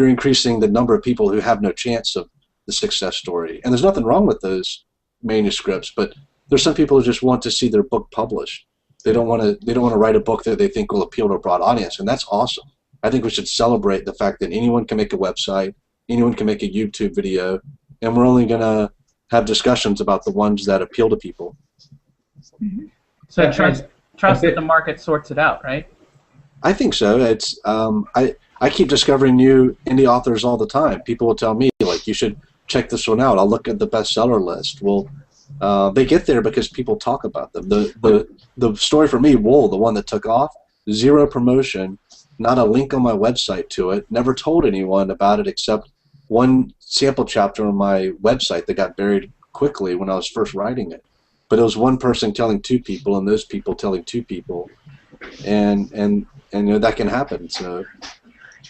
increasing the number of people who have no chance of the success story. And there's nothing wrong with those manuscripts, but there's some people who just want to see their book published. They don't want to write a book that they think will appeal to a broad audience, and that's awesome. I think we should celebrate the fact that anyone can make a website, anyone can make a YouTube video, and we're only going to have discussions about the ones that appeal to people. Mm-hmm. So trust that the market sorts it out, right? I think so. It's I keep discovering new indie authors all the time. People will tell me, like, you should check this one out. I'll look at the bestseller list. Well, they get there because people talk about them. The story for me, Wool, the one that took off, 0 promotion, not a link on my website to it, never told anyone about it except one sample chapter on my website that got buried quickly when I was first writing it. But it was one person telling 2 people, and those people telling 2 people, and you know, that can happen. So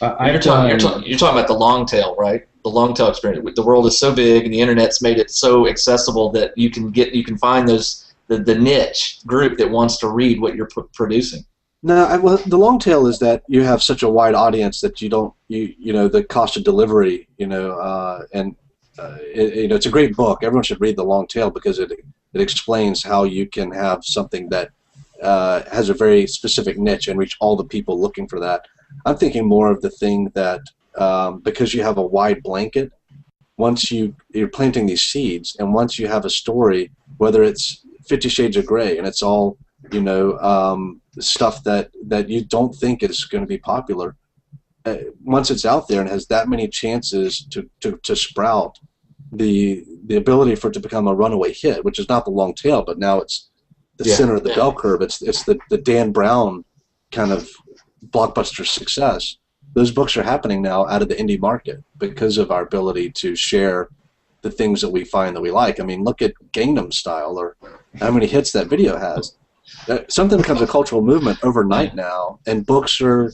you're talking about the long tail, right? The long tail experience. The world is so big, and the internet's made it so accessible that you can find the niche group that wants to read what you're producing. No, well, the long tail is that you have such a wide audience that you know the cost of delivery, you know, it's a great book. Everyone should read The Long Tail because it explains how you can have something that has a very specific niche and reach all the people looking for that. I'm thinking more of the thing that because you have a wide blanket, once you're planting these seeds, and once you have a story, whether it's 50 Shades of Grey and it's all, you know, stuff that you don't think is going to be popular, once it's out there and has that many chances to sprout, the ability for it to become a runaway hit, which is not The Long Tail, but now it's the center of the bell curve. It's the Dan Brown kind of blockbuster success. Those books are happening now out of the indie market because of our ability to share the things that we find that we like. I mean, look at Gangnam Style, or how many hits that video has. Something becomes a cultural movement overnight now, and books are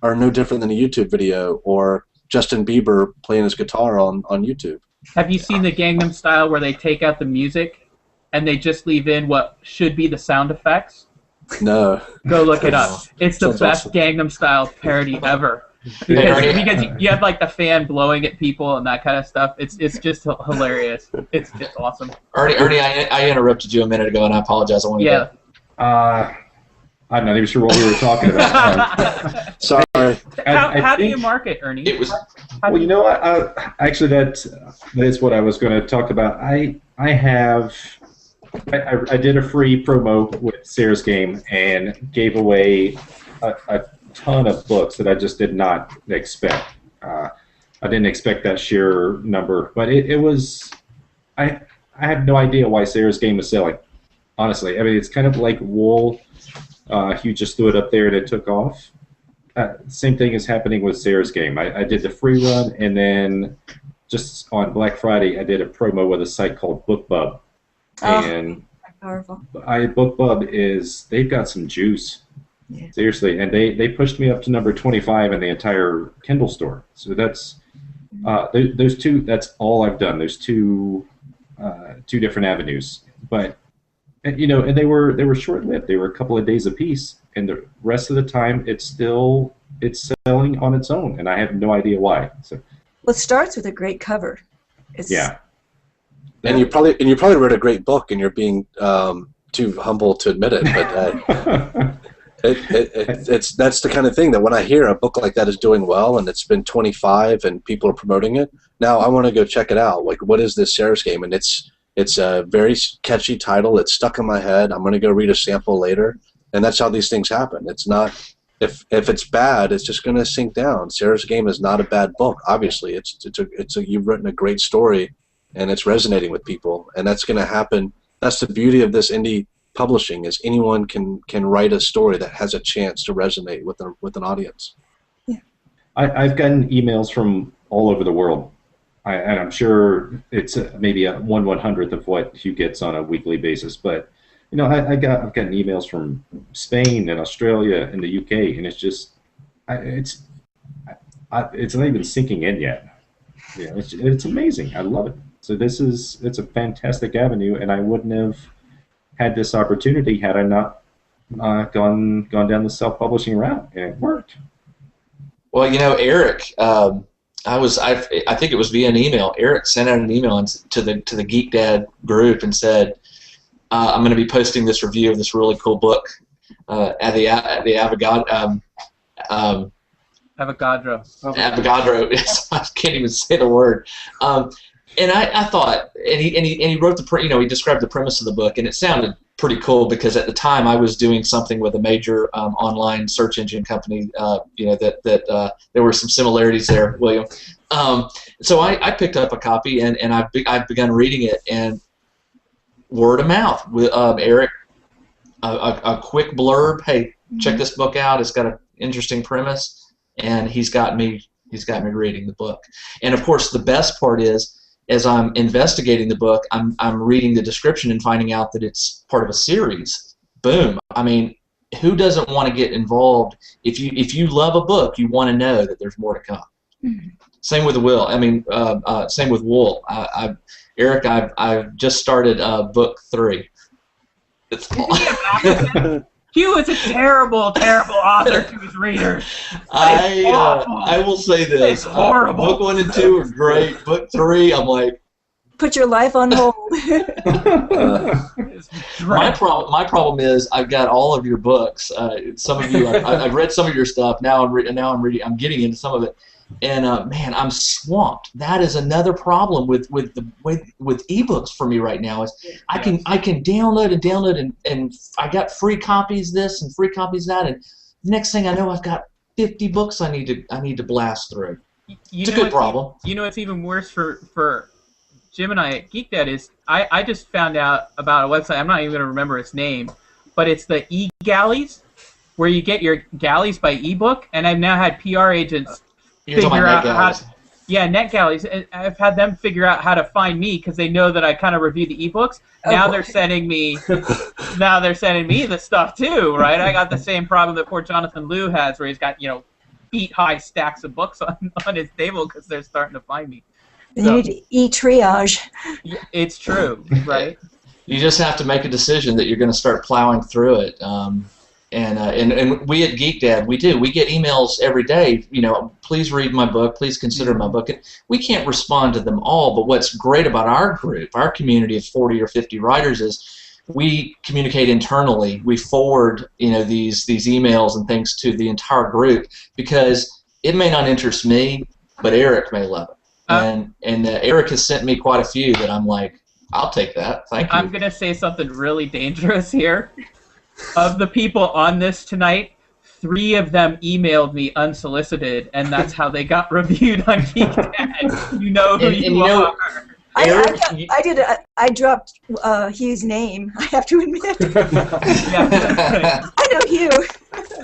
no different than a YouTube video or Justin Bieber playing his guitar on YouTube. Have you seen the Gangnam Style where they take out the music and they just leave in what should be the sound effects? No. Go look it up. It's the best awesome. Gangnam Style parody ever. Because you have like the fan blowing at people and that kind of stuff. It's just hilarious. It's awesome. Ernie, I interrupted you a minute ago, and I apologize. I want to I'm not even sure what we were talking about. Sorry. How do you market, Ernie? Well, you know what? Actually, that is what I was going to talk about. I did a free promo with Sarah's Game and gave away a ton of books that I just did not expect. I didn't expect that sheer number, but it was. I have no idea why Sarah's Game is selling. Honestly, I mean, it's kind of like Wool. Hugh just threw it up there and it took off. Same thing is happening with Sarah's Game. I did the free run, and then just on Black Friday, I did a promo with a site called BookBub. And powerful. BookBub they've got some juice. Yeah. Seriously, and they pushed me up to number 25 in the entire Kindle store. So that's those two. That's all I've done. There's two different avenues, but. And, you know, and they were short-lived. They were a couple of days apiece. and the rest of the time it's selling on its own, and I have no idea why. So, Well, it starts with a great cover. It's, yeah. And you probably read a great book, and you're being too humble to admit it. But that's the kind of thing that when I hear a book like that is doing well, and it's been 25, and people are promoting it, now I want to go check it out. Like, what is this Sarah's Game? And it's a very catchy title. It's stuck in my head. I'm going to go read a sample later, and that's how these things happen. It's not if it's bad, it's just going to sink down. Sarah's Game is not a bad book. Obviously, you've written a great story, and it's resonating with people, and that's going to happen. That's the beauty of this indie publishing, is anyone can write a story that has a chance to resonate with an audience. Yeah. I've gotten emails from all over the world, and I'm sure it's maybe a 1/100th of what Hugh gets on a weekly basis. But I've gotten emails from Spain and Australia and the UK, and it's just it's not even sinking in yet. Yeah, it's amazing. I love it. So it's a fantastic avenue, and I wouldn't have had this opportunity had I not gone down the self-publishing route, and it worked. Well, Erik, I think it was via an email. Erik sent out an email to the GeekDad group and said, "I'm going to be posting this review of this really cool book at the Avogadro." Avogadro. I can't even say the word. And I thought, and he wrote he described the premise of the book, and it sounded pretty cool because at the time I was doing something with a major online search engine company. That there were some similarities there, William. So I picked up a copy and I've begun reading it, and word of mouth with Erik, a quick blurb. Hey, check this book out. It's got an interesting premise, and he's got me reading the book. And of course, the best part is, as I'm investigating the book, I'm reading the description and finding out that it's part of a series. Boom! I mean, who doesn't want to get involved? If you love a book, you want to know that there's more to come. Mm-hmm. Same with Will. I mean, same with Wool. Erik, I've just started book 3. It's Hugh is a terrible, terrible author to his readers. I will say this. It's horrible. Book 1 and 2 are great. Book 3, I'm like, put your life on hold. My problem is I've got all of your books. Some of you, I've read some of your stuff. Now I'm reading. I'm getting into some of it, and man, I'm swamped. That is another problem with ebooks for me right now. Is I can download and I got free copies this and free copies that, and next thing I know, I've got 50 books I need to blast through. It's a good problem. It's even worse for Jim and I at GeekDad is I just found out about a website. I'm not even going to remember its name, but it's the e-galleys, where you get your galleys by ebook, and I've now had PR agents figure out how to, net galleys. I've had them figure out how to find me because they know that I kind of review the ebooks. Now they're sending me the stuff too, right? I got the same problem that poor Jonathan Liu has, where he's got feet high stacks of books on his table because they're starting to find me. You need to e-triage. It's true, right? You just have to make a decision that you're going to start plowing through it. And we at GeekDad, we get emails every day. Please read my book. Please consider my book. And we can't respond to them all. But what's great about our group, our community of 40 or 50 writers, is we communicate internally. We forward these emails and things to the entire group because it may not interest me, but Erik may love it. And Erik has sent me quite a few that I'm like, I'll take that. Thank you. I'm going to say something really dangerous here. Of the people on this tonight, 3 of them emailed me unsolicited, and that's how they got reviewed on GeekDad. You know who you are. I dropped Hugh's name. I have to admit. I know Hugh.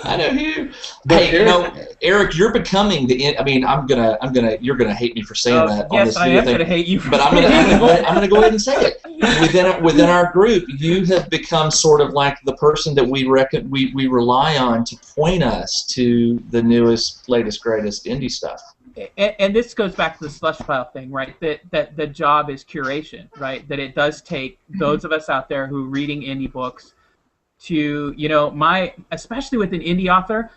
I know Hugh. Hey, Erik, you're becoming the. I mean, you're gonna hate me for saying that. Yes, I am gonna hate you. But I'm gonna go ahead and say it. Within our group, you have become sort of like the person that we rely on to point us to the newest, latest, greatest indie stuff. And this goes back to the slush pile thing, right? That the job is curation, right? That it does take those of us out there who are reading indie books to, you know, especially with an indie author.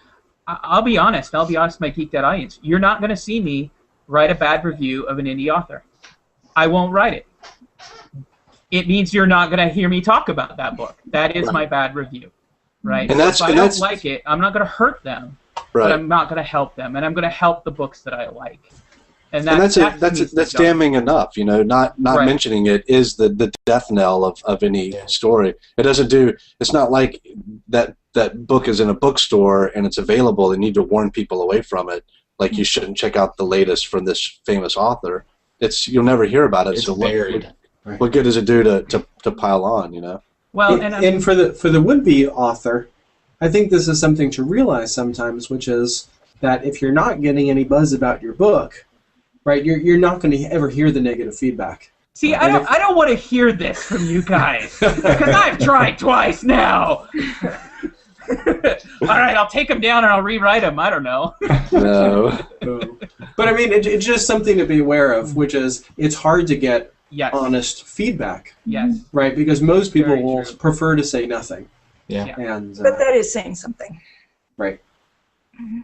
I'll be honest, my GeekDad audience. You're not going to see me write a bad review of an indie author. I won't write it. It means you're not going to hear me talk about that book. That is my bad review, right? And if I don't like it, I'm not going to hurt them, right. but I'm not going to help them, and I'm going to help the books that I like. And that's damning enough, you know. Not right. mentioning it is the death knell of any story. It doesn't do. It's not like that book is in a bookstore and it's available. They need to warn people away from it. Like you shouldn't check out the latest from this famous author. You'll never hear about it. It's so buried. what good does it do to pile on? You know. Well, and for the would-be author, I think this is something to realize sometimes, which is that if you're not getting any buzz about your book, right, you're not going to ever hear the negative feedback. See, I don't want to hear this from you guys because I've tried twice now. All right, I'll take them down and I'll rewrite them. I don't know. No. But I mean, it's just something to be aware of, which is it's hard to get honest feedback. Yes. Right, because most people will prefer to say nothing. Yeah. And but that is saying something. Right. Mm-hmm.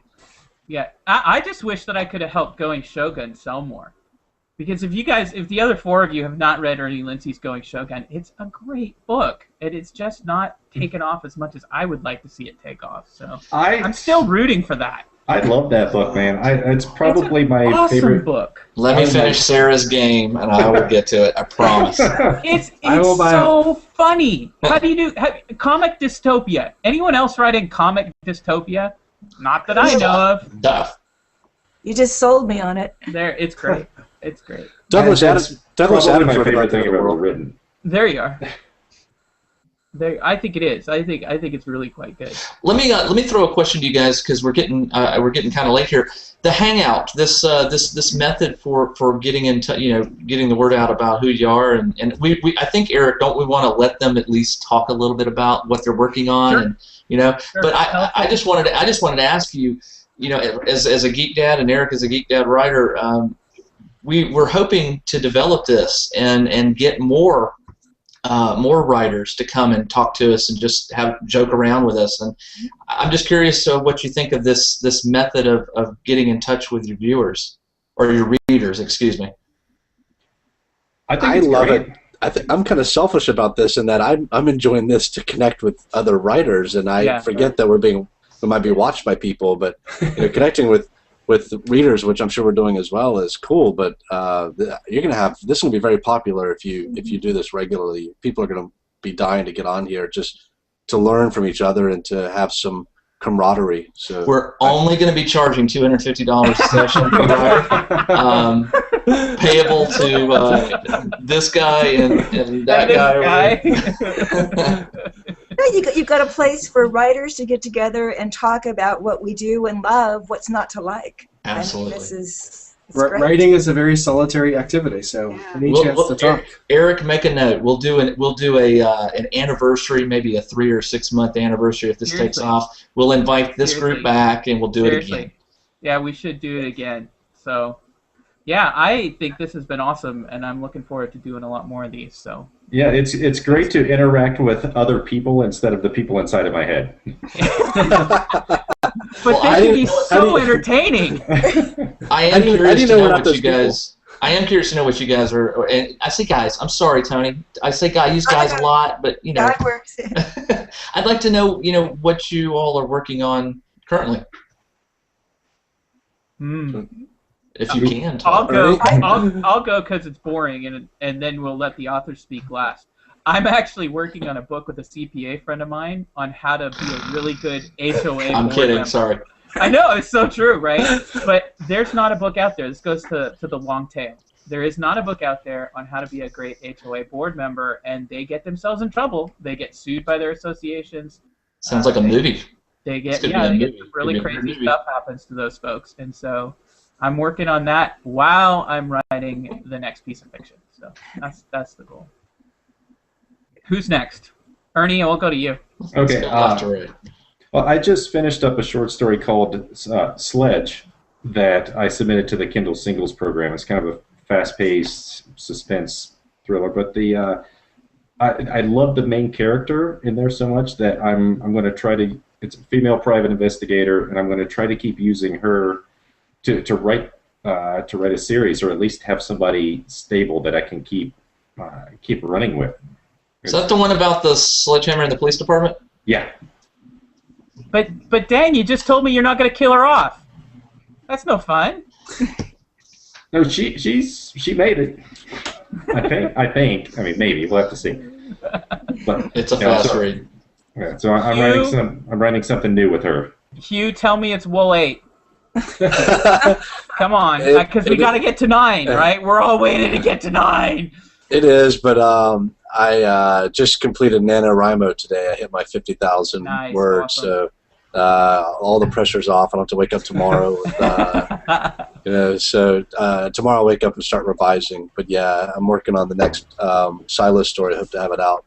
Yeah, I just wish that I could have helped Going Shogun sell more. Because if the other four of you have not read Ernie Lindsey's Going Shogun, it's a great book. And it's just not taken off as much as I would like to see it take off. So I'm still rooting for that. I love that book, man. It's probably it's an my awesome favorite book. Let me finish Sarah's game, and I will get to it. I promise. It's so funny. How do you do comic dystopia? Anyone else writing comic dystopia? Not that I know of. Duff. You just sold me on it. It's great. It's great. Douglas Adams my favorite thing I've ever written. There you are. I think it is. I think it's really quite good. Let me throw a question to you guys because we're getting kind of late here. The Hangout, this method for getting getting the word out about who you are, and we I think, Eric, don't we want to let them at least talk a little bit about what they're working on, sure. and Sure. But I just wanted to ask you, as a Geek Dad and Eric as a Geek Dad writer, we're hoping to develop this and get more writers to come and talk to us and just joke around with us. And I'm just curious what you think of this method of getting in touch with your viewers or your readers. Excuse me. I love it. I'm kind of selfish about this in that I'm enjoying this to connect with other writers, and I forget that we might be watched by people, but connecting with readers, which I'm sure we're doing as well, is cool. But you're gonna have this is gonna be very popular if you do this regularly. People are gonna be dying to get on here just to learn from each other and to have some camaraderie. So we're only going to be charging $250 a session, payable to this guy and that guy. You've got a place for writers to get together and talk about what we do and love, what's not to like. Absolutely. I mean, it's writing is a very solitary activity, so we need a chance to talk. Eric, make a note. We'll do an anniversary, maybe a 3 or 6 month anniversary if this takes off. We'll invite this group back and we'll do it again. Yeah, we should do it again. So, yeah, I think this has been awesome, and I'm looking forward to doing a lot more of these. So. Yeah, it's great to interact with other people instead of the people inside of my head. But they can be so entertaining. I am curious to know what you guys. I am curious to know what you guys are. And I say guys. I'm sorry, Toni. I say guys. I use guys a lot, but That works. I'd like to know what you all are working on currently. If you can. I'll go. I'll go because it's boring, and then we'll let the author speak last. I'm actually working on a book with a CPA friend of mine on how to be a really good HOA. I'm kidding. member. Sorry. I know, it's so true, right? But there's not a book out there. This goes to the long tail. There is not a book out there on how to be a great HOA board member, and they get themselves in trouble. They get sued by their associations. Sounds like a movie. They get really crazy stuff happens to those folks, and so I'm working on that while I'm writing the next piece of fiction. So that's the goal. Who's next? Ernie, I'll go to you. Okay. Right. Well, I just finished up a short story called Sledge that I submitted to the Kindle Singles program. It's kind of a fast-paced suspense thriller, but I love the main character in there so much that I'm going to try to. It's a female private investigator, and I'm going to try to keep using her to write a series, or at least have somebody stable that I can keep running with. Is that the one about the sledgehammer in the police department? Yeah. But Dan, you just told me you're not going to kill her off. That's no fun. No, she made it. I think. I mean, maybe we'll have to see. But It's a fast read. Yeah, so I'm writing something new with her. Hugh, tell me it's Wool 8. Come on, because we got to get to 9, right? We're all waiting to get to 9. It is, but I just completed NaNoWriMo today. I hit my 50,000 words, awesome. so all the pressure's off. I don't have to wake up tomorrow. So tomorrow I'll wake up and start revising. But yeah, I'm working on the next Silo story. I hope to have it out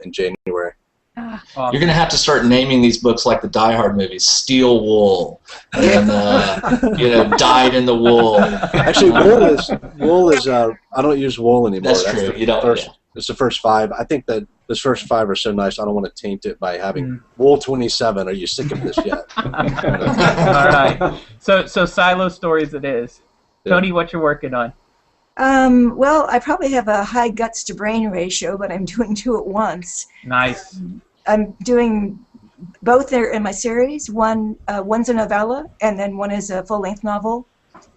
in January. Awesome. You're going to have to start naming these books like the Die Hard movies. Steel Wool, and Dyed in the Wool. Actually, wool is I don't use wool anymore. That's true. You don't. It's the first 5. I think that those first 5 are so nice. I don't want to taint it by having Wool 27. Are you sick of this yet? All right. So Silo stories it is. Yeah. Toni, what you're working on? Well, I probably have a high guts to brain ratio, but I'm doing 2 at once. Nice. I'm doing both there in my series. One's a novella, and then one is a full-length novel,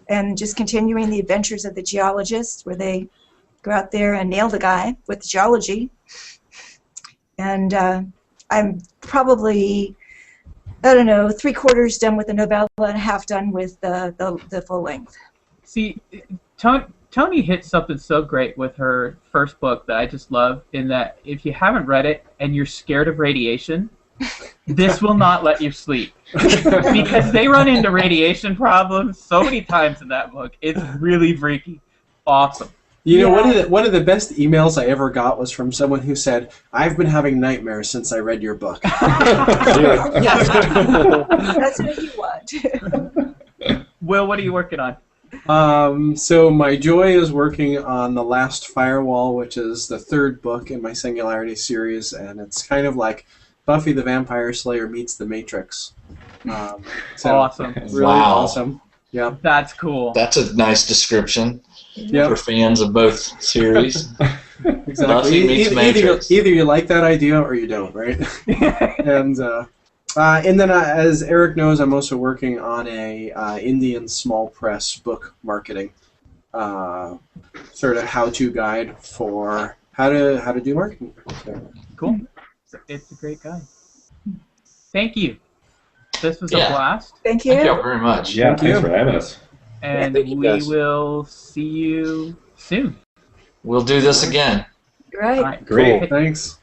and just continuing the adventures of the geologists, where they go out there and nail the guy with geology. And I'm probably, I don't know, 3/4 done with the novella and half done with the full length. See, Toni hit something so great with her first book that I just love, in that if you haven't read it and you're scared of radiation, this will not let you sleep. Because they run into radiation problems so many times in that book. It's really freaky. Awesome. You know, one of the best emails I ever got was from someone who said, "I've been having nightmares since I read your book." Yes. That's what you want. Will, what are you working on? So my Joy is working on The Last Firewall, which is the 3rd book in my Singularity series, and it's kind of like Buffy the Vampire Slayer meets The Matrix. Awesome. Really awesome. Yeah. That's cool. That's a nice description Yep. for fans of both series. Exactly. Buffy meets Matrix. Either you like that idea or you don't, right? And then, as Erik knows, I'm also working on a Indian small press book marketing sort of how-to guide for how to do marketing. So. Cool. It's a great guide. Thank you. This was a blast. Thank you. Thank you very much. Yeah, thanks for having us. And thank you, we guys. will see you soon. We'll do this again. Right. All right. Great. Thanks.